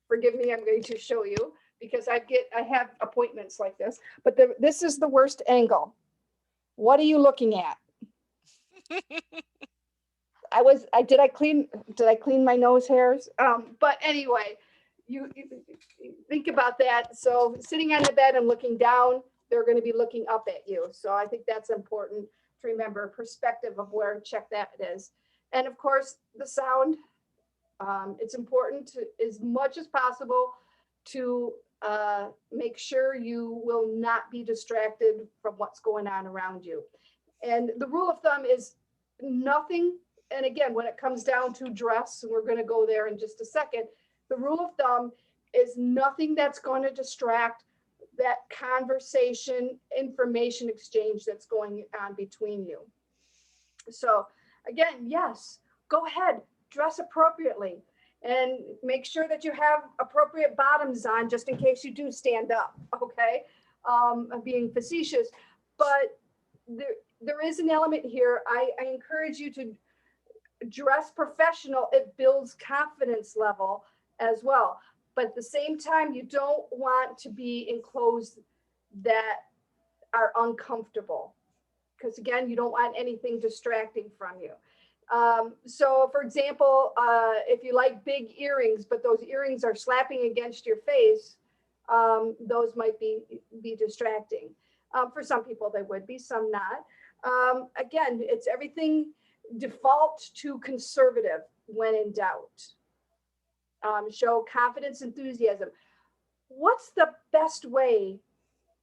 forgive me, I'm going to show you because I have appointments like this, but this is the worst angle. What are you looking at? Did I clean my nose hairs? But anyway, you think about that. So sitting on the bed and looking down, they're going to be looking up at you. So I think that's important to remember, perspective of where check that is. And of course, the sound, It's important to, as much as possible, to make sure you will not be distracted from what's going on around you. And the rule of thumb is nothing. And again, when it comes down to dress, and we're going to go there in just a second, the rule of thumb is nothing that's going to distract that conversation, information exchange that's going on between you. So again, yes, go ahead, dress appropriately, and make sure that you have appropriate bottoms on just in case you do stand up, okay? I'm being facetious, but there is an element here. I encourage you to dress professional. It builds confidence level as well. But at the same time, you don't want to be in clothes that are uncomfortable, because again, you don't want anything distracting from you. So for example, if you like big earrings, but those earrings are slapping against your face, those might be distracting. For some people they would be, some not. Again, it's everything default to conservative when in doubt. Show confidence, enthusiasm. What's the best way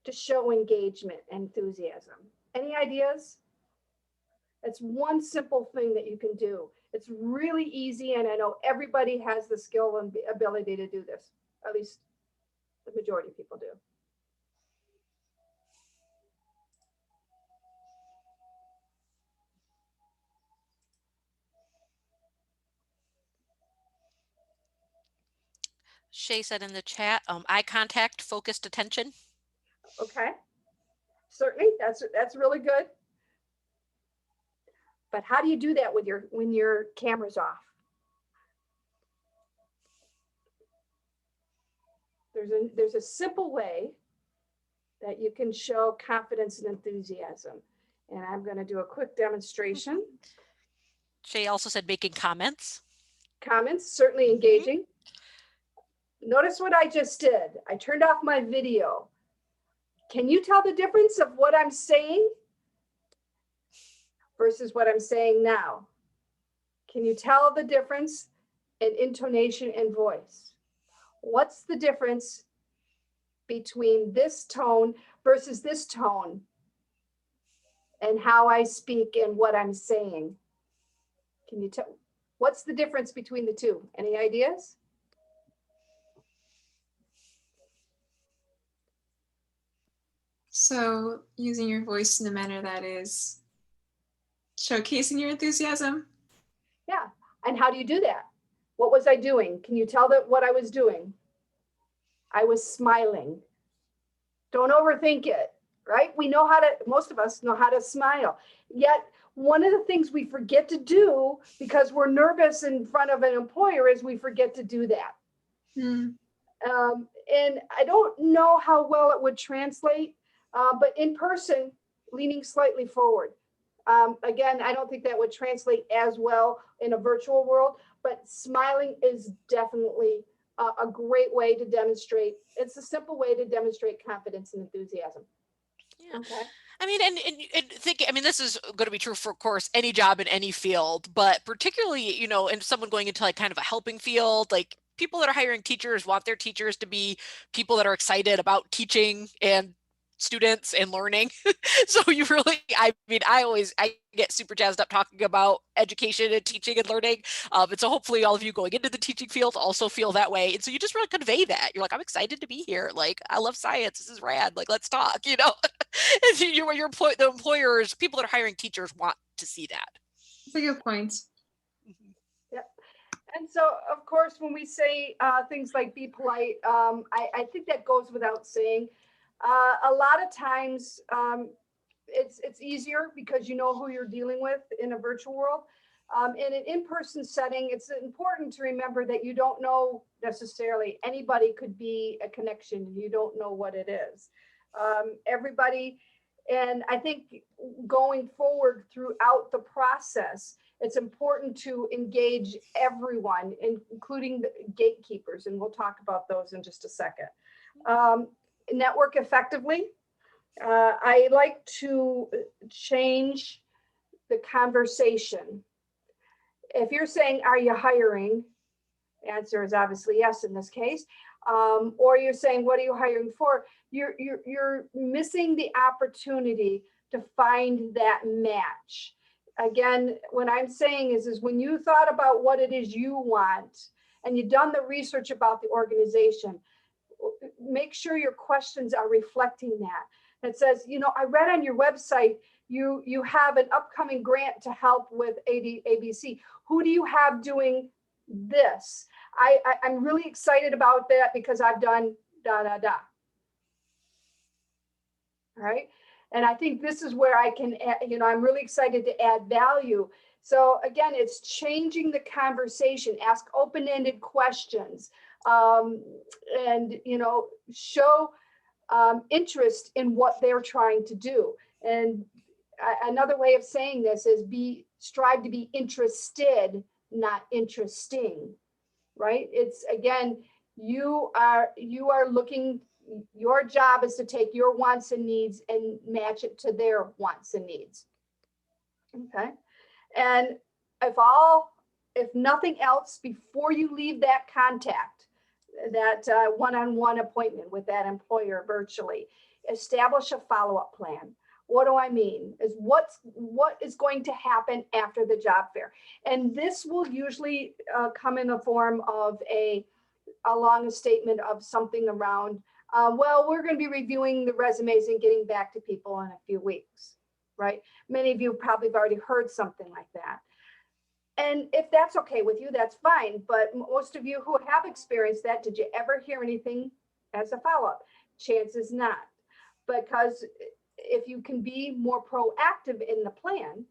to show engagement and enthusiasm? Any ideas? It's one simple thing that you can do. It's really easy, and I know everybody has the skill and ability to do this. At least the majority of people do. Shay said in the chat, eye contact, focused attention. Okay, certainly, that's really good. But how do you do that with when your camera's off? There's a simple way that you can show confidence and enthusiasm. And I'm going to do a quick demonstration. Shay also said making comments. Comments, certainly engaging. Notice what I just did. I turned off my video. Can you tell the difference of what I'm saying versus what I'm saying now? Can you tell the difference in intonation and voice? What's the difference between this tone versus this tone and how I speak and what I'm saying? Can you tell? What's the difference between the two? Any ideas? So using your voice in a manner that is showcasing your enthusiasm. Yeah. And how do you do that? What was I doing? Can you tell that what I was doing? I was smiling. Don't overthink it, right? We know how to, most of us know how to smile. Yet one of the things we forget to do because we're nervous in front of an employer is we forget to do that. And I don't know how well it would translate, but in person, leaning slightly forward. Again, I don't think that would translate as well in a virtual world, but smiling is definitely a great way to demonstrate. It's a simple way to demonstrate confidence and enthusiasm. Yeah. Okay. I mean, and think, I mean, this is going to be true for, of course, any job in any field, but particularly, you know, in someone going into like kind of a helping field, like people that are hiring teachers want their teachers to be people that are excited about teaching and students and learning. So you really, I mean, I get super jazzed up talking about education and teaching and learning. And so hopefully all of you going into the teaching field also feel that way. And so you just really convey that. You're like, I'm excited to be here. Like, I love science. This is rad. Like, let's talk, you know? And the employers, people that are hiring teachers want to see that. That's a good point. Yep. And so, of course, when we say things like be polite, I think that goes without saying. A lot of times it's easier because you know who you're dealing with in a virtual world. In an in-person setting, it's important to remember that you don't know necessarily. Anybody could be a connection. You don't know what it is. Everybody, and I think going forward throughout the process, it's important to engage everyone, including the gatekeepers, and we'll talk about those in just a second. Network effectively. I like to change the conversation. If you're saying, are you hiring? Answer is obviously yes in this case. Or you're saying, what are you hiring for? You're missing the opportunity to find that match. Again, what I'm saying is when you thought about what it is you want and you've done the research about the organization, make sure your questions are reflecting that. It says, I read on your website, you have an upcoming grant to help with ABC. Who do you have doing this? I'm really excited about that because I've done da, da, da. Right. And I think this is where I can, I'm really excited to add value. So again, it's changing the conversation, ask open-ended questions, and, show interest in what they're trying to do. And another way of saying this is strive to be interested, not interesting, right? It's, again, you are looking, your job is to take your wants and needs and match it to their wants and needs. Okay. And if nothing else, before you leave that contact, that one-on-one appointment with that employer virtually, establish a follow-up plan. What do I mean? Is what is going to happen after the job fair? And this will usually come in the form of along a statement of something around, well, we're going to be reviewing the resumes and getting back to people in a few weeks, right? Many of you probably have already heard something like that. And if that's okay with you, that's fine. But most of you who have experienced that, did you ever hear anything as a follow-up? Chances not. Because if you can be more proactive in the plan,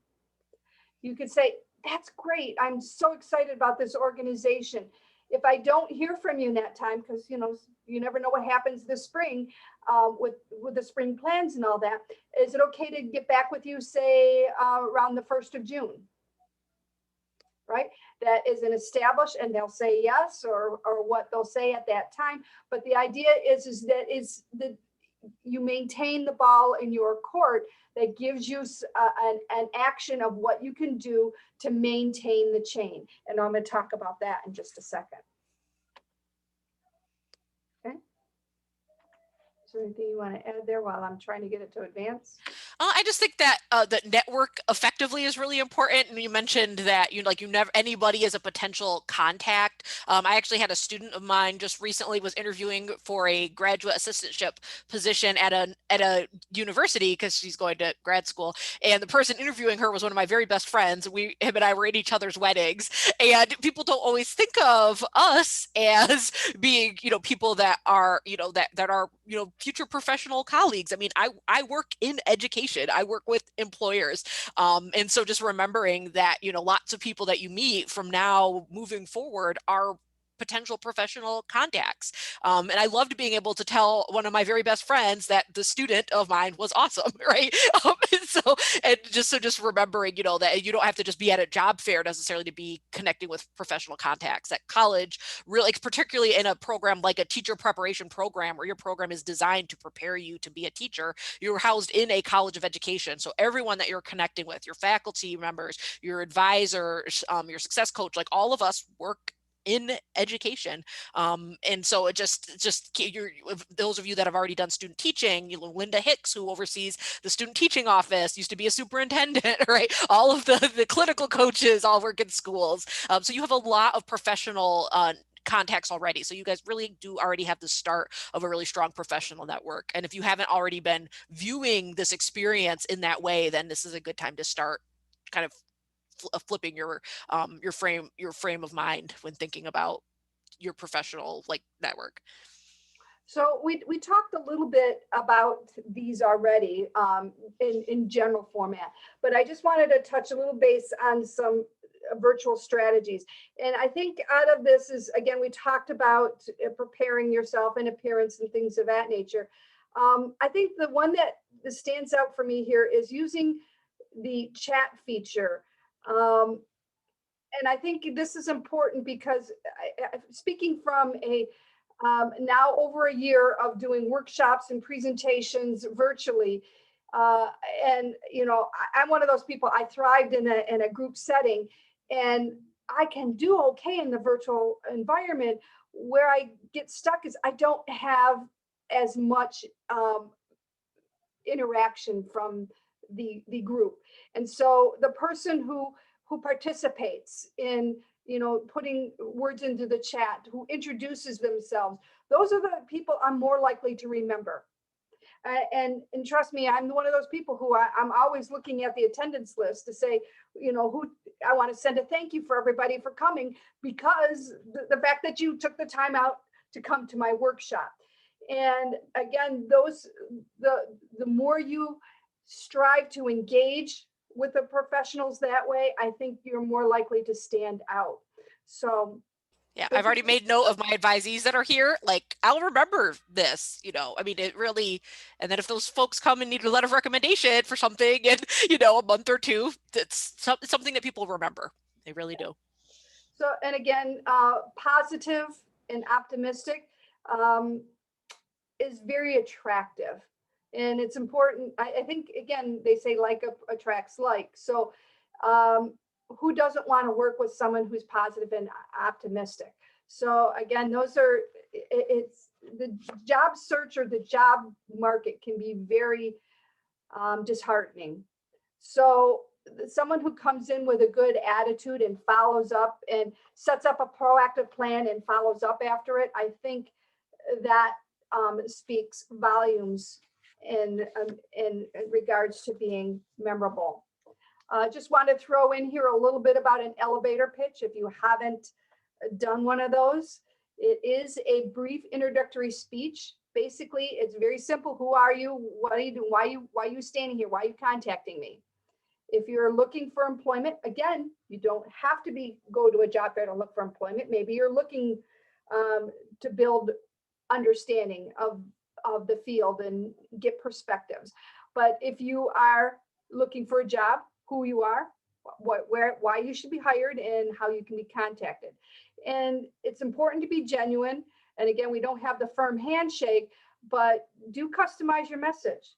you could say, that's great. I'm so excited about this organization. If I don't hear from you in that time, because you never know what happens this spring with the spring plans and all that, is it okay to get back with you, say, around the 1st of June? Right? That is an established, and they'll say yes or what they'll say at that time. But the idea is that you maintain the ball in your court that gives you an action of what you can do to maintain the chain. And I'm going to talk about that in just a second. Okay. Is there anything you want to add there while I'm trying to get it to advance? I just think that the network effectively is really important. And you mentioned that anybody is a potential contact. I actually had a student of mine just recently was interviewing for a graduate assistantship position at a university because she's going to grad school. And the person interviewing her was one of my very best friends. Him and I were at each other's weddings. And people don't always think of us as being, people that are, that are, future professional colleagues. I mean, I work in education. I work with employers. And so just remembering that, lots of people that you meet from now moving forward are potential professional contacts. And I loved being able to tell one of my very best friends that the student of mine was awesome, right? Just remembering, that you don't have to just be at a job fair necessarily to be connecting with professional contacts at college, really, particularly in a program like a teacher preparation program where your program is designed to prepare you to be a teacher. You're housed in a college of education. So everyone that you're connecting with, your faculty members, your advisors, your success coach, like all of us work in education. And so it those of you that have already done student teaching, Linda Hicks, who oversees the student teaching office, used to be a superintendent, right? All of the clinical coaches all work in schools. So you have a lot of professional contacts already. So you guys really do already have the start of a really strong professional network. And if you haven't already been viewing this experience in that way, then this is a good time to start kind of flipping your frame of mind when thinking about your professional network. So we talked a little bit about these already in general format, but I just wanted to touch a little base on some virtual strategies. And I think out of this is, again, we talked about preparing yourself and appearance and things of that nature. I think the one that stands out for me here is using the chat feature. And I think this is important because speaking from now over a year of doing workshops and presentations virtually, and I'm one of those people. I thrived in a group setting, and I can do okay in the virtual environment. Where I get stuck is I don't have as much interaction from the group. And so the person who participates in, putting words into the chat, who introduces themselves, those are the people I'm more likely to remember. And trust me, I'm one of those people who I'm always looking at the attendance list to say, who I want to send a thank you for everybody for coming, because the fact that you took the time out to come to my workshop. And again, the more you strive to engage with the professionals that way, I think you're more likely to stand out. So Yeah, I've already made note of my advisees that are here. Like, I'll remember this, I mean, it really, and then if those folks come and need a letter of recommendation for something in, a month or two, it's something that people remember. They really do. So, and again, positive and optimistic is very attractive. And it's important. I think, again, they say like attracts like. So who doesn't want to work with someone who's positive and optimistic? So again, it's the job search or the job market can be very disheartening. So someone who comes in with a good attitude and follows up and sets up a proactive plan and follows up after it, I think that speaks volumes in regards to being memorable. Just want to throw in here a little bit about an elevator pitch. If you haven't done one of those, it is a brief introductory speech. Basically, it's very simple. Who are you? What are you doing? Why are you standing here? Why are you contacting me? If you're looking for employment, again, you don't have to go to a job fair to look for employment. Maybe you're looking to build understanding of the field and get perspectives. But if you are looking for a job, who you are, why you should be hired, and how you can be contacted. And it's important to be genuine. And again, we don't have the firm handshake, but do customize your message.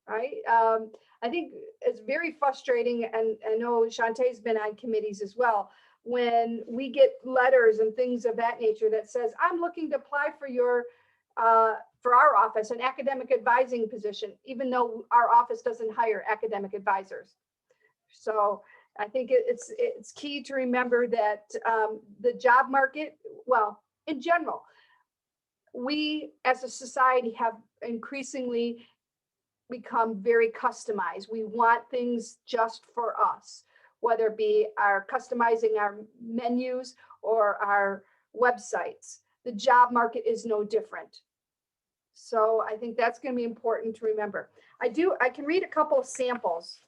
Right? I think it's very frustrating, and I know Shantae's been on committees as well, when we get letters and things of that nature that says, I'm looking to apply for our office, an academic advising position, even though our office doesn't hire academic advisors. So I think it's key to remember that the job market, well, in general, we as a society have increasingly become very customized. We want things just for us, whether it be customizing our menus or our websites. The job market is no different. So I think that's going to be important to remember. I can read a couple of samples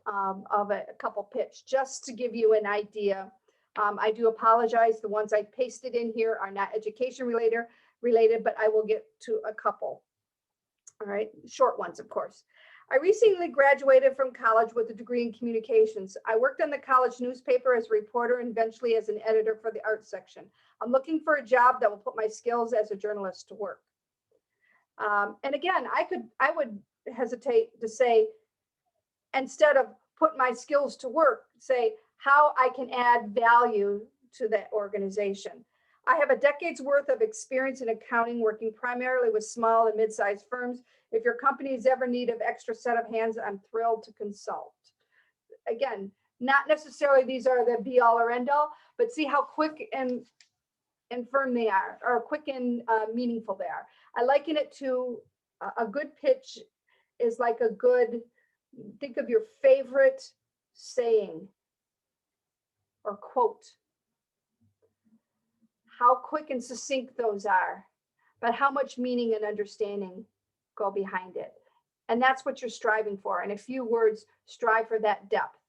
of a couple pitch just to give you an idea. I do apologize. The ones I pasted in here are not education related, but I will get to a couple. All right, short ones, of course. I recently graduated from college with a degree in communications. I worked on the college newspaper as a reporter and eventually as an editor for the arts section. I'm looking for a job that will put my skills as a journalist to work. And again, I would hesitate to say, instead of put my skills to work, say how I can add value to that organization. I have a decade's worth of experience in accounting, working primarily with small and mid-sized firms. If your company is ever in need of extra set of hands, I'm thrilled to consult. Again, not necessarily these are the be all or end all, but see how quick and firm they are, or quick and meaningful they are. I liken it to a good pitch is like think of your favorite saying or quote. How quick and succinct those are, but how much meaning and understanding go behind it. And that's what you're striving for. In a few words, strive for that depth.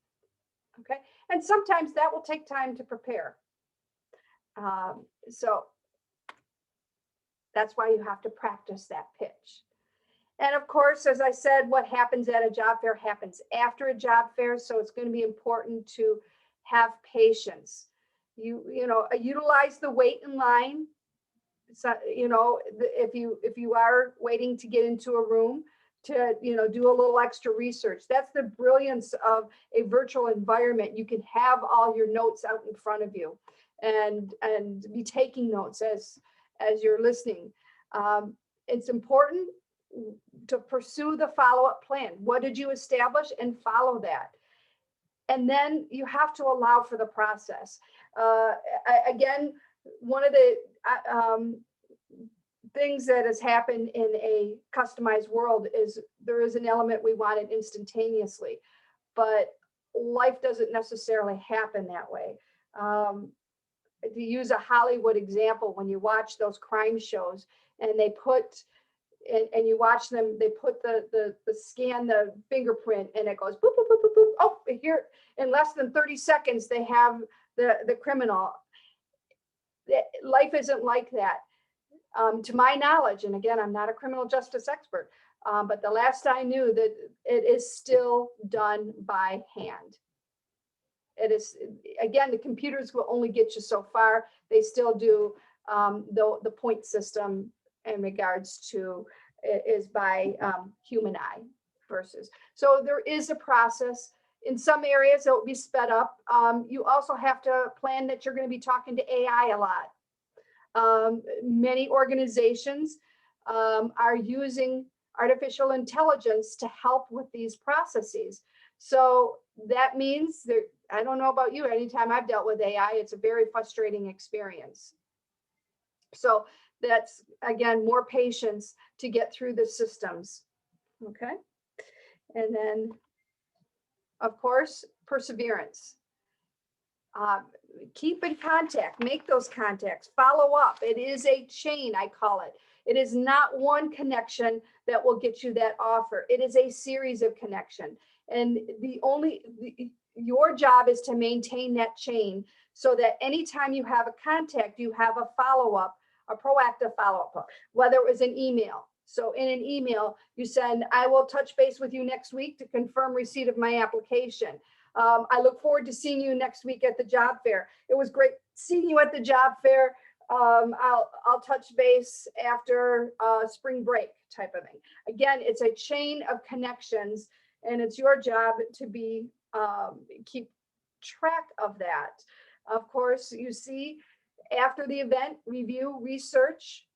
Okay. And sometimes that will take time to prepare. So that's why you have to practice that pitch. And of course, as I said, what happens at a job fair happens after a job fair. So it's going to be important to have patience. Utilize the wait in line. So, if you are waiting to get into a room, to, do a little extra research. That's the brilliance of a virtual environment. You can have all your notes out in front of you and be taking notes as you're listening. It's important to pursue the follow-up plan. What did you establish, and follow that. And then you have to allow for the process. Again, one of the things that has happened in a customized world is there is an element we want it instantaneously, but life doesn't necessarily happen that way. To use a Hollywood example, when you watch those crime shows and they put and you watch them, they put the scan the fingerprint and it goes boop, boop, boop, boop, boop. Oh, here in less than 30 seconds, they have the criminal. Life isn't like that. To my knowledge, and again, I'm not a criminal justice expert, but the last I knew that it is still done by hand. It is, again, the computers will only get you so far. They still do the point system in regards to is by human eye versus. So there is a process. In some areas, it will be sped up. You also have to plan that you're going to be talking to AI a lot. Many organizations are using artificial intelligence to help with these processes. So that means that, I don't know about you, anytime I've dealt with AI, it's a very frustrating experience. So that's, again, more patience to get through the systems. Okay. And then, of course, perseverance. Keep in contact, make those contacts, follow up. It is a chain, I call it. It is not one connection that will get you that offer. It is a series of connection. And your job is to maintain that chain so that anytime you have a contact, you have a follow-up, a proactive follow-up, whether it was an email. So in an email, you send, I will touch base with you next week to confirm receipt of my application. I look forward to seeing you next week at the job fair. It was great seeing you at the job fair. I'll touch base after spring break type of thing. Again, it's a chain of connections, and it's your job to be keep track of that. Of course, you see, after the event, review, research,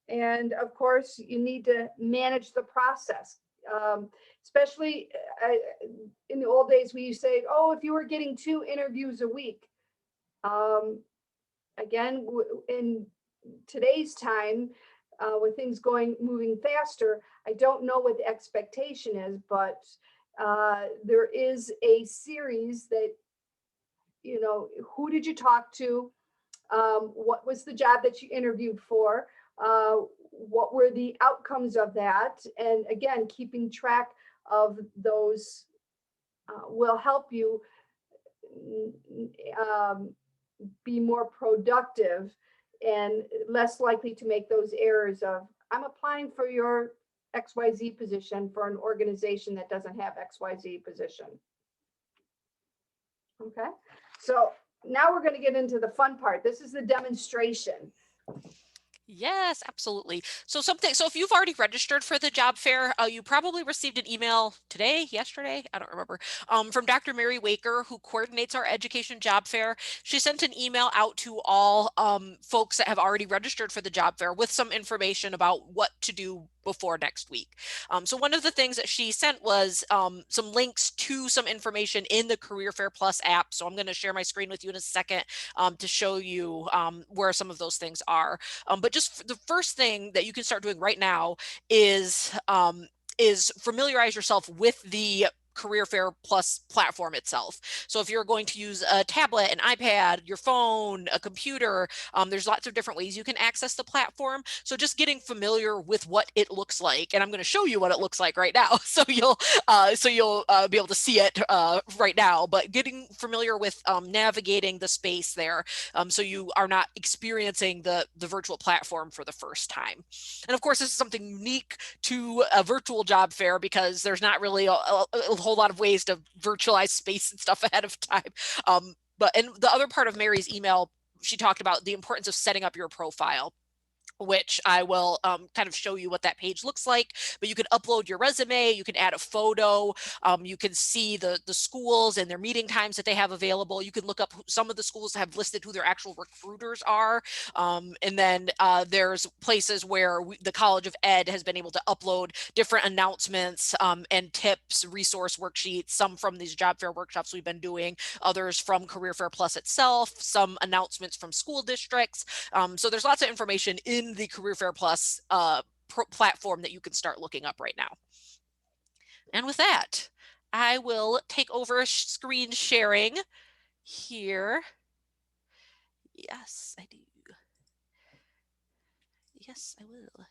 and of course, you need to manage the process. Especially in the old days, we used to say, oh, if you were getting 2 interviews a week. Again, in today's time, with things moving faster, I don't know what the expectation is, but there is a series that, who did you talk to? What was the job that you interviewed for? What were the outcomes of that? And again, keeping track of those will help you be more productive and less likely to make those errors of, I'm applying for your XYZ position for an organization that doesn't have XYZ position. Okay, so now we're going to get into the fun part. This is the demonstration. Yes, absolutely. So if you've already registered for the job fair, you probably received an email today, yesterday, I don't remember, from Dr. Mary Waker, who coordinates our education job fair. She sent an email out to all folks that have already registered for the job fair with some information about what to do before next week. So one of the things that she sent was some links to some information in the Career Fair Plus app. So I'm going to share my screen with you in a second to show you where some of those things are. But just the first thing that you can start doing right now is familiarize yourself with the Career Fair Plus platform itself. So if you're going to use a tablet, an iPad, your phone, a computer, there's lots of different ways you can access the platform. So just getting familiar with what it looks like, and I'm going to show you what it looks like right now. So you'll be able to see it right now. But getting familiar with navigating the space there, so you are not experiencing the virtual platform for the first time. And of course, this is something unique to a virtual job fair because there's not really a whole lot of ways to virtualize space and stuff ahead of time. And the other part of Mary's email, she talked about the importance of setting up your profile. which I will kind of show you what that page looks like. But you can upload your resume, you can add a photo, you can see the schools and their meeting times that they have available. You can look up some of the schools have listed who their actual recruiters are. And then there's places where the College of Ed has been able to upload different announcements and tips, resource worksheets, some from these job fair workshops we've been doing, others from Career Fair Plus itself, some announcements from school districts. So there's lots of information in the Career Fair Plus platform that you can start looking up right now. And with that, I will take over screen sharing here. Yes, I do. Yes, I will.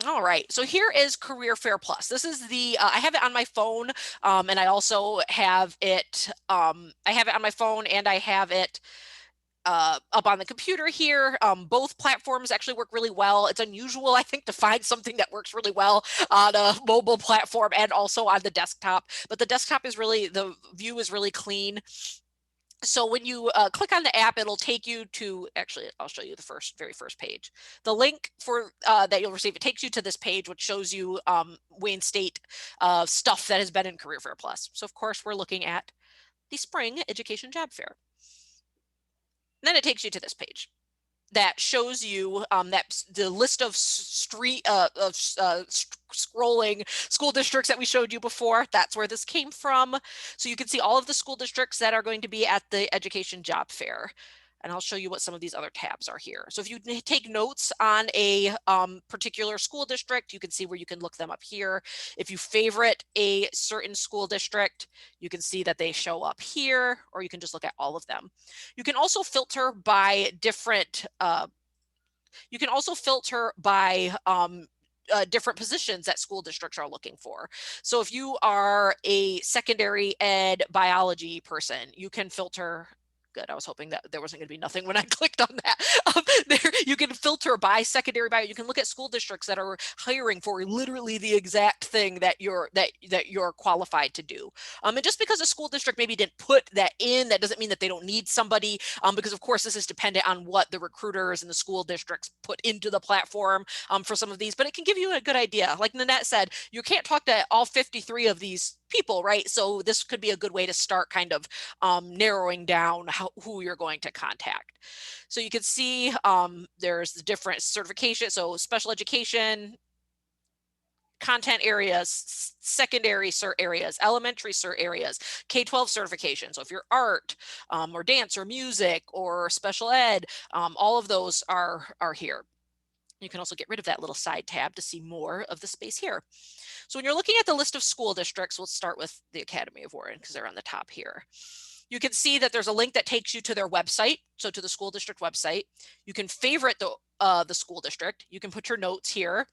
All right, so here is Career Fair Plus. This is the, I have it on my phone, and I also have it, I have it on my phone and I have it up on the computer here. Both platforms actually work really well. It's unusual, I think, to find something that works really well on a mobile platform and also on the desktop, but the desktop is really, the view is really clean. So when you click on the app, it'll take you to, actually, I'll show you the very first page. The link for that you'll receive, it takes you to this page, which shows you Wayne State stuff that has been in Career Fair Plus. So of course, we're looking at the Spring Education Job Fair. And then it takes you to this page that shows you the list of scrolling school districts that we showed you before. That's where this came from. So you can see all of the school districts that are going to be at the Education Job Fair. And I'll show you what some of these other tabs are here. So if you take notes on a particular school district, you can see where you can look them up here. If you favorite a certain school district, you can see that they show up here, or you can just look at all of them. You can also filter by different, different positions that school districts are looking for. So if you are a secondary ed biology person, you can filter. Good. I was hoping that there wasn't going to be nothing when I clicked on that. There, you can filter by secondary bio. You can look at school districts that are hiring for literally the exact thing that you're qualified to do. And just because a school district maybe didn't put that in, that doesn't mean that they don't need somebody. Because of course this is dependent on what the recruiters and the school districts put into the platform for some of these. But it can give you a good idea. Like Nanette said, you can't talk to all 53 of these people, right? So this could be a good way to start kind of narrowing down who you're going to contact. So you can see there's the different certifications. So special education, content areas, secondary cert areas, elementary cert areas, K-12 certification. So if you're art or dance or music or special ed, all of those are here. You can also get rid of that little side tab to see more of the space here. So when you're looking at the list of school districts, we'll start with the Academy of Warren because they're on the top here. You can see that there's a link that takes you to their website, so to the school district website. You can favorite the school district. You can put your notes here.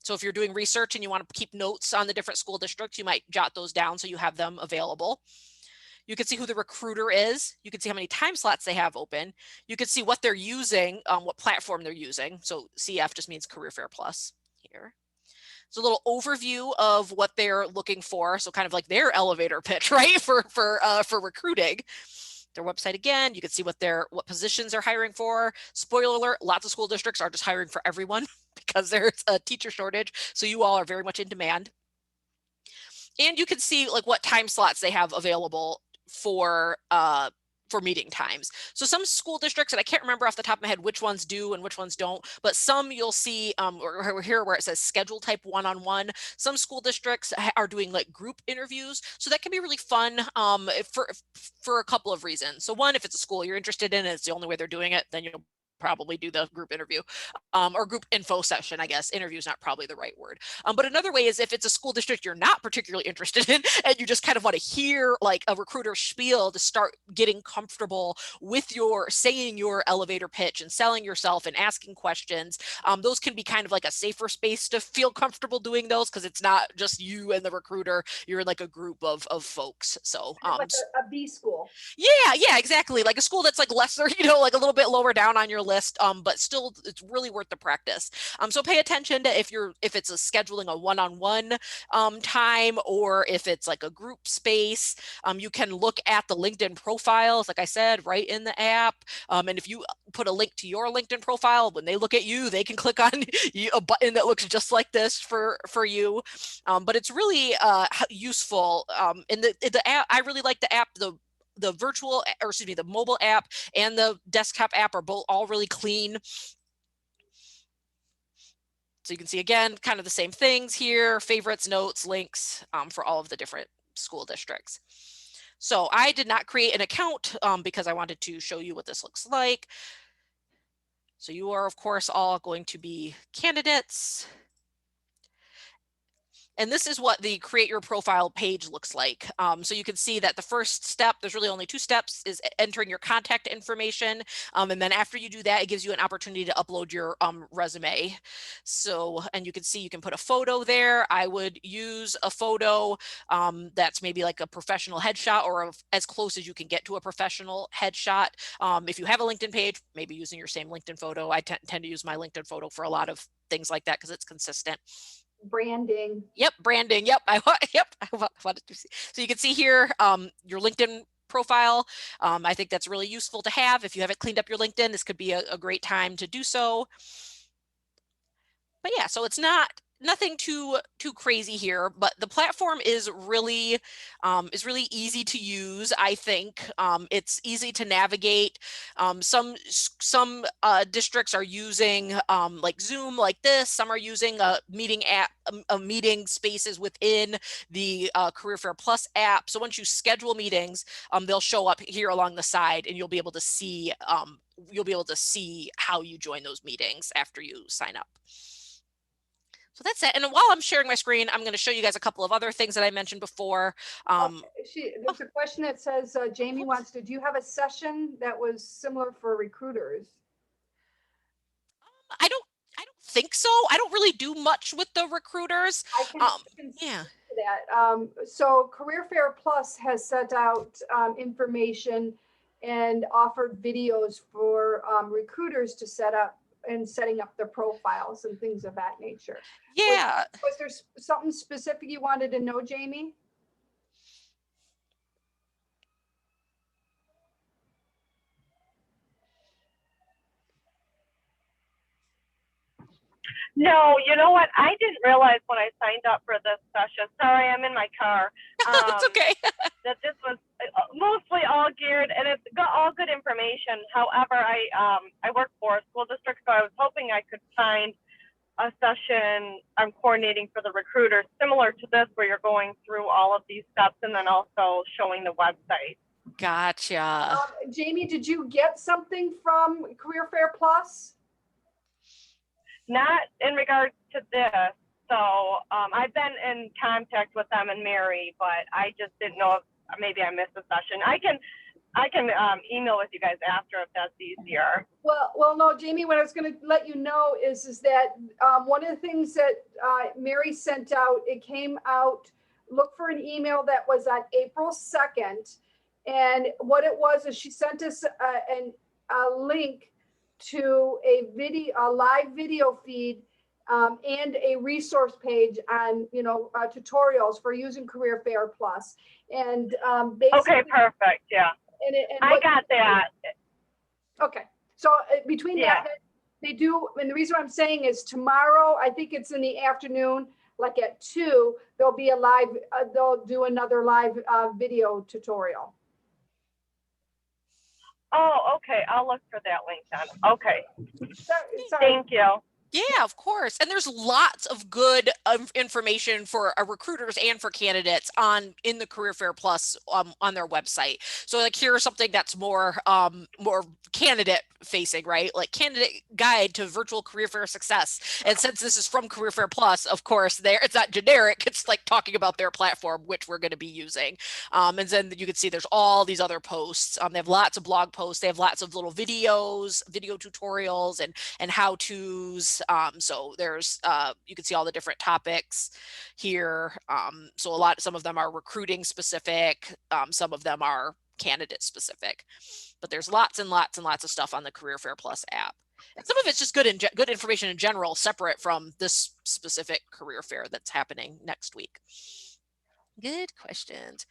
So if you're doing research and you want to keep notes on the different school districts, you might jot those down so you have them available. You can see who the recruiter is. You can see how many time slots they have open. You can see what they're using, what platform they're using. So CF just means Career Fair Plus here. It's a little overview of what they're looking for. So kind of like their elevator pitch, right? For recruiting. Their website again, you can see what positions they're hiring for. Spoiler alert, lots of school districts are just hiring for everyone because there's a teacher shortage. So you all are very much in demand. And you can see like what time slots they have available for meeting times. So some school districts, and I can't remember off the top of my head which ones do and which ones don't, but some you'll see or here where it says schedule type one-on-one. Some school districts are doing like group interviews. So that can be really fun for a couple of reasons. So one, if it's a school you're interested in and it's the only way they're doing it, then you'll probably do the group interview or group info session, I guess. Interview is not probably the right word. But another way is if it's a school district you're not particularly interested in and you just kind of want to hear like a recruiter spiel to start getting comfortable with saying your elevator pitch and selling yourself and asking questions. Those can be kind of like a safer space to feel comfortable doing those because it's not just you and the recruiter. You're in like a group of folks. So like a B school. school. Yeah, exactly. Like a school that's like lesser, like a little bit lower down on your list, but still it's really worth the practice. So pay attention to if it's a scheduling a one-on-one time, or if it's like a group space. You can look at the LinkedIn profiles, like I said, right in the app. And if you put a link to your LinkedIn profile, when they look at you, they can click on a button that looks just like this for you. But it's really useful. And the app, I really like the app. The virtual, or excuse me, the mobile app and the desktop app are both all really clean. So you can see, again, kind of the same things here: favorites, notes, links for all of the different school districts. So I did not create an account because I wanted to show you what this looks like. So you are, of course, all going to be candidates. And this is what the create your profile page looks like. So you can see that the first step, there's really only two steps, is entering your contact information. And then after you do that, it gives you an opportunity to upload your resume. So, and you can see you can put a photo there. I would use a photo that's maybe like a professional headshot, or as close as you can get to a professional headshot. If you have a LinkedIn page, maybe using your same LinkedIn photo. I tend to use my LinkedIn photo for a lot of things like that because it's consistent. Branding. Yep, branding. Yep, yep. I wanted to see. So you can see here your LinkedIn profile. I think that's really useful to have. If you haven't cleaned up your LinkedIn, this could be a great time to do so. But yeah, so it's nothing too crazy here, but the platform is really easy to use. I think it's easy to navigate. Some districts are using like Zoom, like this. Some are using a meeting app, a meeting spaces within the Career Fair Plus app. So once you schedule meetings, they'll show up here along the side, and you'll be able to see how you join those meetings after you sign up. So that's it. And while I'm sharing my screen, I'm going to show you guys a couple of other things that I mentioned before. There's a question that says, Jamie wants to, do you have a session that was similar for recruiters? I don't think so. I don't really do much with the recruiters. I can Yeah. speak to that. So Career Fair Plus has sent out information and offered videos for recruiters to set up, and setting up their profiles and things of that nature. Yeah. Was there something specific you wanted to know, Jamie? No, you know what? I didn't realize when I signed up for this session. Sorry, I'm in my car. It's okay. That this was mostly all geared, and it's got all good information. However, I work for a school district, so I was hoping I could find a session I'm coordinating for the recruiters similar to this, where you're going through all of these steps and then also showing the website. Gotcha. Jamie, did you get something from Career Fair Plus? Not in regards to this. So I've been in contact with them and Mary, but I just didn't know if maybe I missed a session. I can email with you guys after if that's easier. Well, no, Jamie, what I was going to let you know is that one of the things that Mary sent out, it came out, look for an email that was on April 2nd. And what it was is she sent us a link to a live video feed and a resource page on, tutorials for using Career Fair Plus. And okay, perfect. Yeah. And I got that. Okay. So between that, they do, and the reason I'm saying is tomorrow, I think it's in the afternoon, like at 2, there'll be they'll do another live video tutorial. Oh, okay. I'll look for that link then. Okay. Sorry. Thank you. Yeah, of course. And there's lots of good information for recruiters and for candidates in the Career Fair Plus on their website. So like here's something that's more candidate facing, right? Like candidate guide to virtual career fair success. And since this is from Career Fair Plus, of course, it's not generic. It's like talking about their platform, which we're going to be using. And then you can see there's all these other posts. They have lots of blog posts. They have lots of little videos, video tutorials, and how-tos. So there's you can see all the different topics here. So some of them are recruiting specific. Some of them are candidate specific. But there's lots and lots and lots of stuff on the Career Fair Plus app. And some of it's just good good information in general, separate from this specific career fair that's happening next week. Good questions.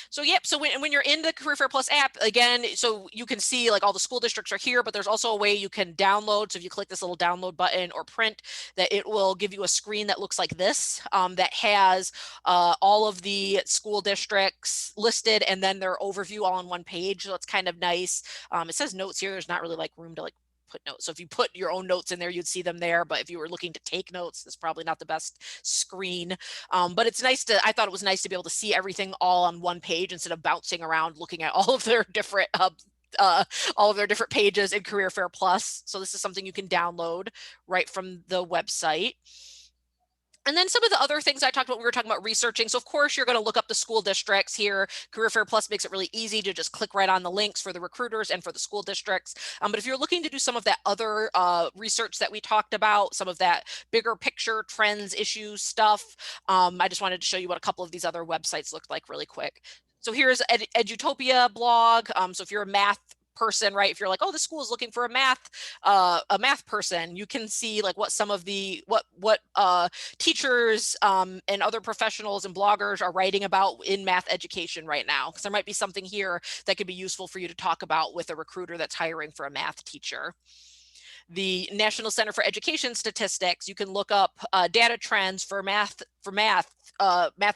So yep, so when you're in the Career Fair Plus app, again, so you can see like all the school districts are here, but there's also a way you can download. So if you click this little download button or print, that it will give you a screen that looks like this, that has all of the school districts listed and then their overview all on one page. So it's kind of nice. It says notes here. There's not really like room to like put notes. So if you put your own notes in there, you'd see them there. But if you were looking to take notes, it's probably not the best screen. But it's nice to, I thought it was nice to be able to see everything all on one page instead of bouncing around looking at all of their different pages in Career Fair Plus. So this is something you can download right from the website. And then some of the other things I talked about, we were talking about researching. So of course, you're going to look up the school districts here. Career Fair Plus makes it really easy to just click right on the links for the recruiters and for the school districts. But if you're looking to do some of that other research that we talked about, some of that bigger picture trends, issues, stuff, I just wanted to show you what a couple of these other websites looked like really quick. So here's Edutopia blog. So if you're a math person, right? If you're like, oh, the school is looking for a math person, you can see like what some of the what teachers and other professionals and bloggers are writing about in math education right now, because there might be something here that could be useful for you to talk about with a recruiter that's hiring for a math teacher. The National Center for Education Statistics, you can look up data trends for math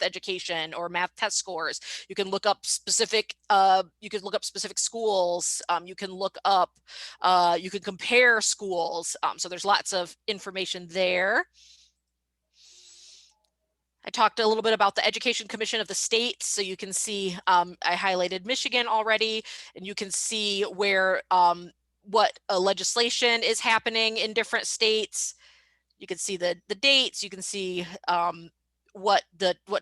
education or math test scores. You can look up specific schools. You can look up, you can compare schools. So there's lots of information there. I talked a little bit about the Education Commission of the states. So you can see, I highlighted Michigan already, and you can see where what legislation is happening in different states. You can see the dates. You can see what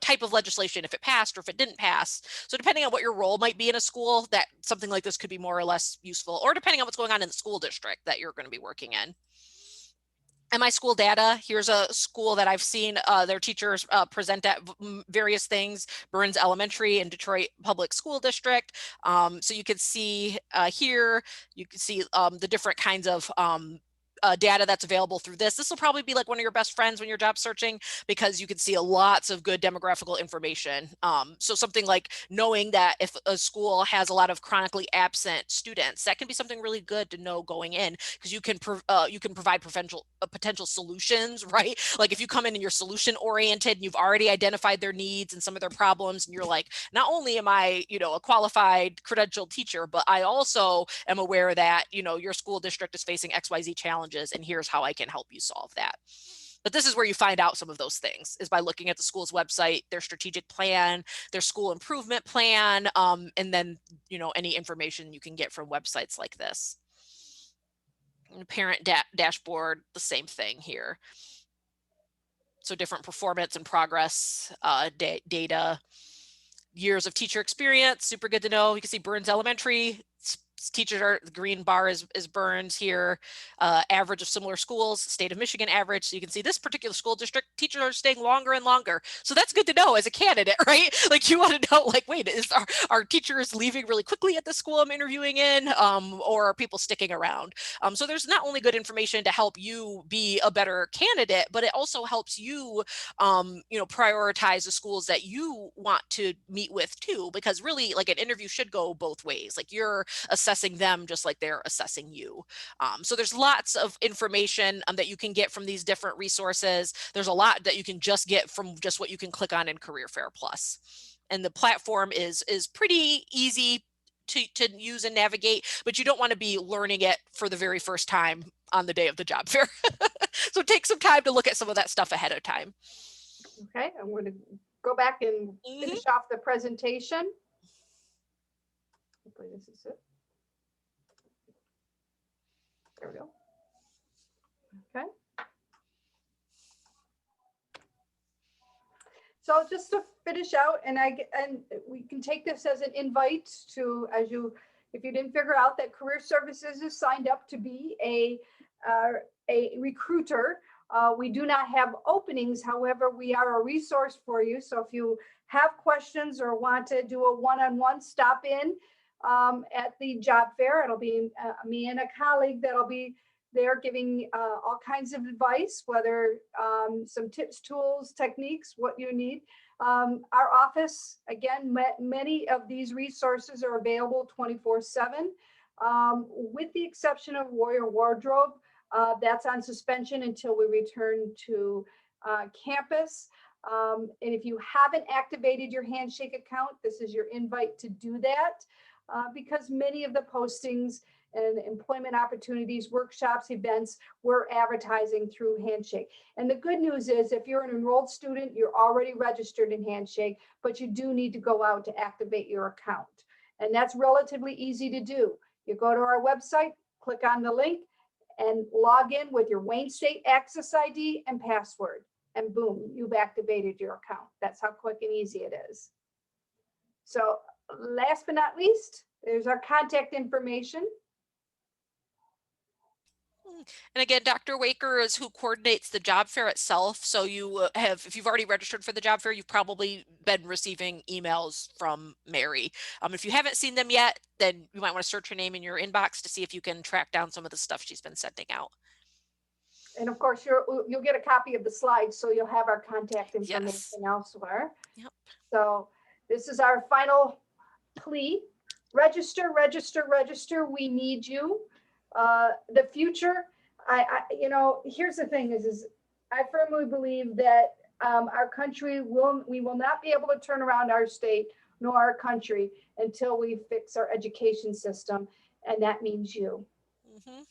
type of legislation, if it passed or if it didn't pass. So depending on what your role might be in a school, that something like this could be more or less useful, or depending on what's going on in the school district that you're going to be working in. And my school data, here's a school that I've seen their teachers present at various things, Burns Elementary and Detroit Public School District. So you can see here, you can see the different kinds of data that's available through this. This will probably be like one of your best friends when you're job searching, because you can see lots of good demographical information. So something like knowing that if a school has a lot of chronically absent students, that can be something really good to know going in, because you can provide potential solutions, right? Like if you come in and you're solution oriented and you've already identified their needs and some of their problems, and you're like, not only am I, a qualified credentialed teacher, but I also am aware that, your school district is facing XYZ challenges, and here's how I can help you solve that. But this is where you find out some of those things, is by looking at the school's website, their strategic plan, their school improvement plan, and then, any information you can get from websites like this. And parent dashboard, the same thing here. So different performance and progress data, years of teacher experience, super good to know. You can see Burns Elementary. Teachers are, the green bar is Burns here, average of similar schools, state of Michigan average. So you can see this particular school district, teachers are staying longer and longer. So that's good to know as a candidate, right? Like you want to know, like, wait, is our teachers leaving really quickly at the school I'm interviewing in, or are people sticking around? So there's not only good information to help you be a better candidate, but it also helps you, prioritize the schools that you want to meet with too, because really like an interview should go both ways. Like you're assessing them just like they're assessing you. So there's lots of information that you can get from these different resources. There's a lot that you can just get from just what you can click on in Career Fair Plus. And the platform is pretty easy to use and navigate, but you don't want to be learning it for the very first time on the day of the job fair. So take some time to look at some of that stuff ahead of time. Okay, I'm going to go back and finish off the presentation. Hopefully this is it. There we go. Okay. So just to finish out, and we can take this as an invite to, if you didn't figure out that Career Services is signed up to be a recruiter. We do not have openings. However, we are a resource for you. So if you have questions or want to do a one-on-one, stop in. at the job fair. It'll be me and a colleague that'll be there giving all kinds of advice, whether some tips, tools, techniques, what you need. Our office, again, many of these resources are available 24/7, with the exception of Warrior Wardrobe. That's on suspension until we return to campus. And if you haven't activated your Handshake account, this is your invite to do that, because many of the postings and employment opportunities, workshops, events, we're advertising through Handshake. And the good news is if you're an enrolled student, you're already registered in Handshake, but you do need to go out to activate your account. And that's relatively easy to do. You go to our website, click on the link, and log in with your Wayne State Access ID and password. And boom, you've activated your account. That's how quick and easy it is. So last but not least, there's our contact information. And again, Dr. Waker is who coordinates the job fair itself. So you have, if you've already registered for the job fair, you've probably been receiving emails from Mary. If you haven't seen them yet, then you might want to search her name in your inbox to see if you can track down some of the stuff she's been sending out. And of course, you'll get a copy of the slides, so you'll have our contact information elsewhere. Yep. So this is our final plea. Register, register, register. We need you. The future, here's the thing is I firmly believe that our country we will not be able to turn around our state nor our country until we fix our education system. And that means you. Mm-hmm.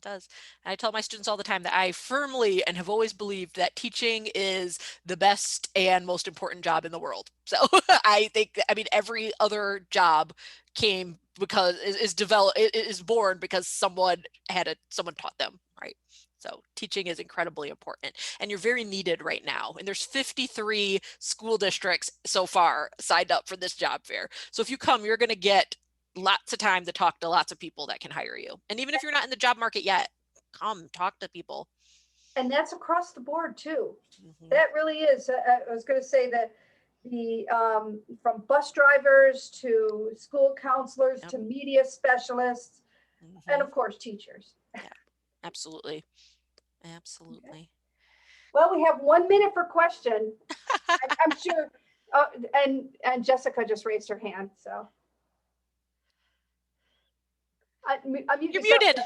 Does. And I tell my students all the time that I firmly and have always believed that teaching is the best and most important job in the world. So I mean, every other job came because is born because someone taught them, right? So teaching is incredibly important, and you're very needed right now. And there's 53 school districts so far signed up for this job fair. So if you come, you're going to get lots of time to talk to lots of people that can hire you. And even if you're not in the job market yet, come talk to people. And that's across the board too. Mm-hmm. That really is. I was going to say that the from bus drivers to school counselors to media specialists, and of course teachers. Yeah, absolutely. Absolutely. Okay. Well, we have 1 minute for question. I'm sure. And Jessica just raised her hand, so. You're muted.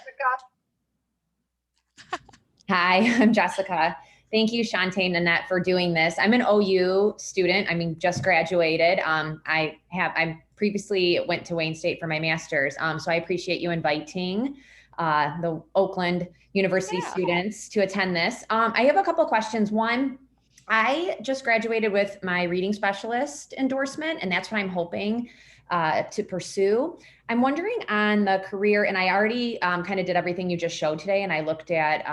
Hi, I'm Jessica. Thank you, Shantae and Nanette, for doing this. I'm an OU student. Just graduated. I previously went to Wayne State for my master's. So I appreciate you inviting the Oakland University students to attend this. I have a couple of questions. One, I just graduated with my reading specialist endorsement, and that's what I'm hoping to pursue. I'm wondering on the career, and I already kind of did everything you just showed today, and I looked at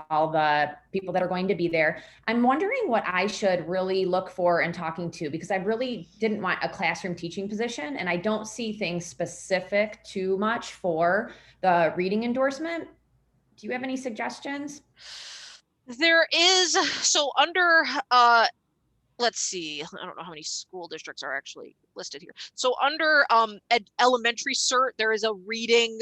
all the people that are going to be there. I'm wondering what I should really look for in talking to, because I really didn't want a classroom teaching position, and I don't see things specific too much for the reading endorsement. Do you have any suggestions? There is, so under, let's see, I don't know how many school districts are actually listed here. So under elementary cert, there is a reading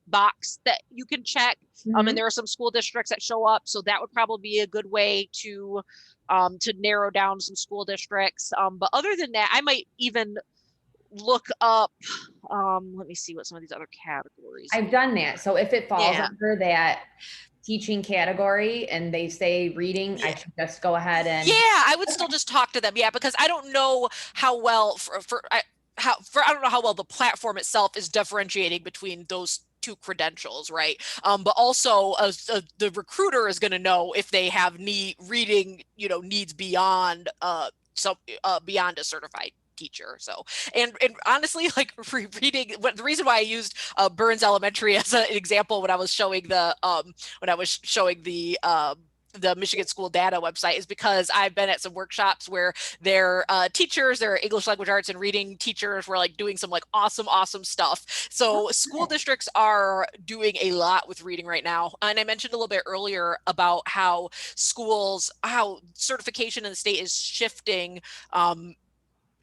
box that you can check. Mm-hmm. And there are some school districts that show up. So that would probably be a good way to narrow down some school districts. But other than that, I might even look up, let me see what some of these other categories. I've done that. So if it falls under that teaching category and they say reading, I should just go ahead and. Yeah, I would still just talk to them. Yeah, because I don't know how well I don't know how well the platform itself is differentiating between those two credentials, right? But also the recruiter is going to know if they have reading, needs beyond beyond a certified teacher. So, and honestly, like reading, the reason why I used Burns Elementary as an example when I was showing the Michigan School Data website is because I've been at some workshops where their teachers, their English language arts and reading teachers were like doing some like awesome stuff. So school districts are doing a lot with reading right now. And I mentioned a little bit earlier about how certification in the state is shifting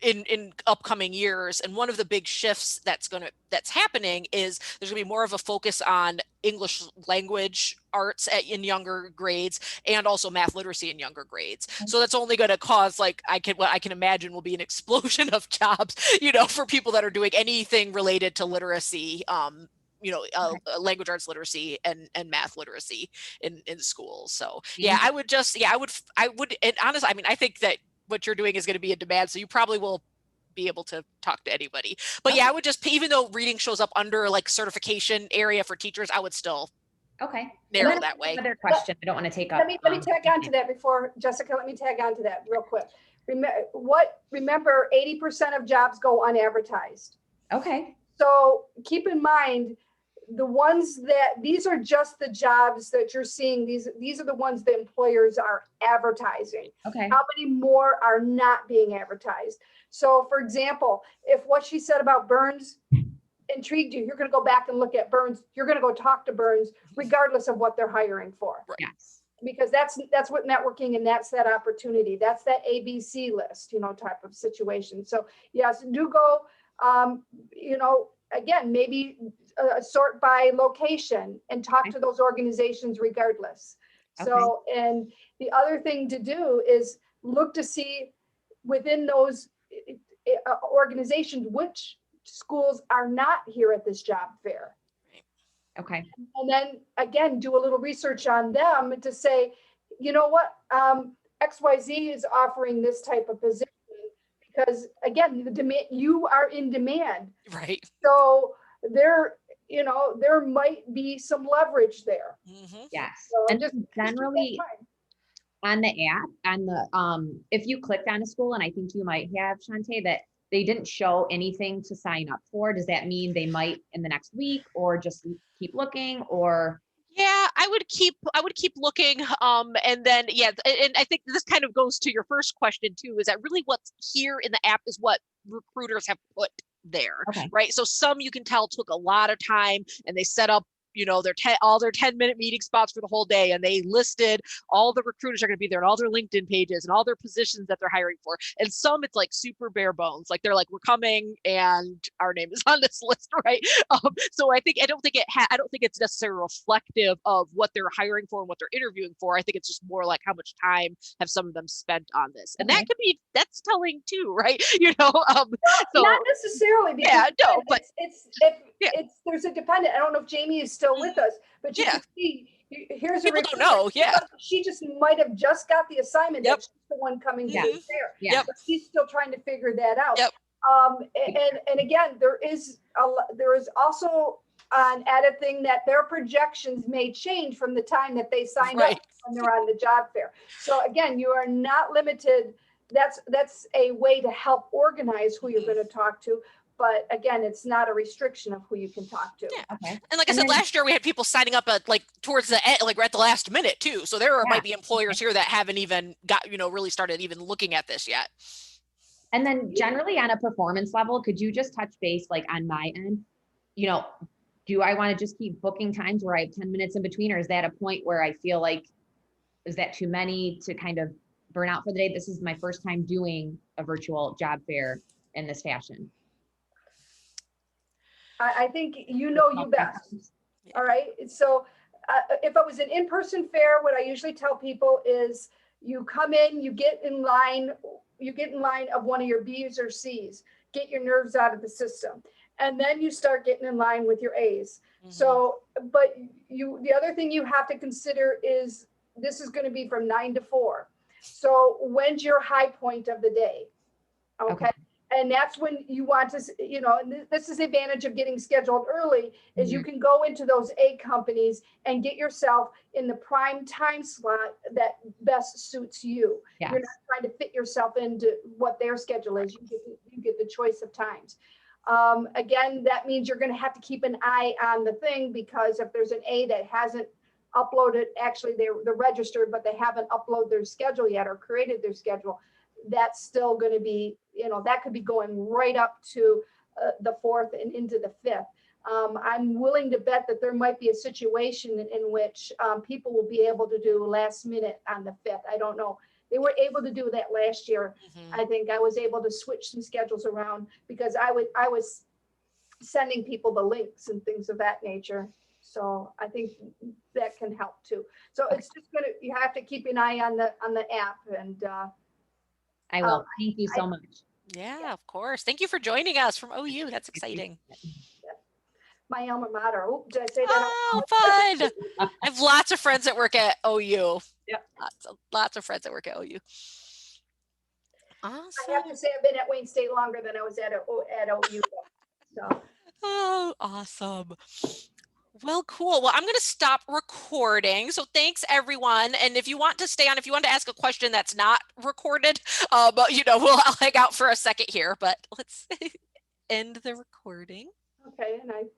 in upcoming years. And one of the big shifts that's happening is there's gonna be more of a focus on English language arts in younger grades, and also math literacy in younger grades. So that's only going to cause, like, what I can imagine will be an explosion of jobs, for people that are doing anything related to literacy, language arts literacy and math literacy in schools. So yeah, I would, and honestly, I mean, I think that what you're doing is going to be in demand, so you probably will be able to talk to anybody. But yeah, I would just, even though reading shows up under like certification area for teachers, I would still narrow that way. Another question. I don't want to take up. Let me tag on to that before, Jessica, let me tag on to that real quick. Remember 80% of jobs go unadvertised. Okay. So keep in mind, these are just the jobs that you're seeing. These are the ones the employers are advertising. Okay. How many more are not being advertised? So for example, if what she said about Burns intrigued you, you're going to go back and look at Burns. You're going to go talk to Burns, regardless of what they're hiring for. Right. Yes. Because that's what networking, and that's that opportunity. That's that ABC list, type of situation. So yes, do go, again, maybe sort by location and talk to those organizations regardless. So, and the other thing to do is look to see within those organizations, which schools are not here at this job fair. Okay. And then again, do a little research on them to say, you know what, XYZ is offering this type of position, because again, you are in demand. Right. So there might be some leverage there. Mm-hmm. Yes. So and just generally on the app, if you clicked on a school, and I think you might have, Shantae, that they didn't show anything to sign up for, does that mean they might in the next week, or just keep looking, or? Yeah, I would keep looking. And then, and I think this kind of goes to your first question too, is that really what's here in the app is what recruiters have put there, right? So some you can tell took a lot of time, and they set up all their 10-minute meeting spots for the whole day, and they listed all the recruiters are going to be there, and all their LinkedIn pages and all their positions that they're hiring for. And some it's like super bare bones, like they're like, we're coming and our name is on this list, right? So I don't think it's necessarily reflective of what they're hiring for and what they're interviewing for. I think it's just more like how much time have some of them spent on this, and that's telling too, right? So not necessarily, because but there's a dependent. I don't know if Jamie is still with us, but you can see, here's people don't know. Yeah. She just might have just got the assignment. Yep. That she's the one coming to Yeah. the fair. Yeah. But she's still trying to figure that out. Yep. And again, there is also an added thing that their projections may change from the time that they signed up when they're on the job fair. So again, you are not limited. That's a way to help organize who you're going to talk to. But again, it's not a restriction of who you can talk to. Yeah. Okay. And like I said, last year we had people signing up at towards the end, like at the last minute too. So there might be employers here that haven't even got, really started even looking at this yet. And then generally on a performance level, could you just touch base, like on my end, do I want to just keep booking times where I have 10 minutes in between, or is that a point where I feel like, is that too many to kind of burn out for the day? This is my first time doing a virtual job fair in this fashion. I think you best. All right. So if it was an in-person fair, what I usually tell people is you come in, you get in line of one of your B's or C's, get your nerves out of the system. And then you start getting in line with your A's. Mm-hmm. So, but the other thing you have to consider is this is going to be from 9 to 4. So when's your high point of the day? Okay. And that's when you want to, and this is the advantage of getting scheduled early, is you can go into those A companies and get yourself in the prime time slot that best suits you. Yes. You're not trying to fit yourself into what their schedule is. You get the choice of times. Again, that means you're going to have to keep an eye on the thing, because if there's an A that hasn't uploaded, actually they're registered, but they haven't uploaded their schedule yet or created their schedule, that's still going to be, that could be going right up to the 4th and into the 5th. I'm willing to bet that there might be a situation in which people will be able to do last minute on the 5th. I don't know They were able to do that last year. Mhm. I think I was able to switch some schedules around because I was sending people the links and things of that nature. So I think that can help too. So it's just you have to keep an eye on the app, and I will. Thank you so much. Yeah, of course. Thank you for joining us from OU. That's exciting. my alma mater. Oh, did I say that? Oh, fun. I have lots of friends that work at OU. Yeah. Lots of friends that work at OU. I have Awesome. to say I've been at Wayne State longer than I was at OU. So Oh, awesome. Well, cool. Well, I'm going to stop recording. So thanks, everyone. And if you want to stay on, if you want to ask a question that's not recorded, I'll hang out for a second here, but let's end the recording. okay, and I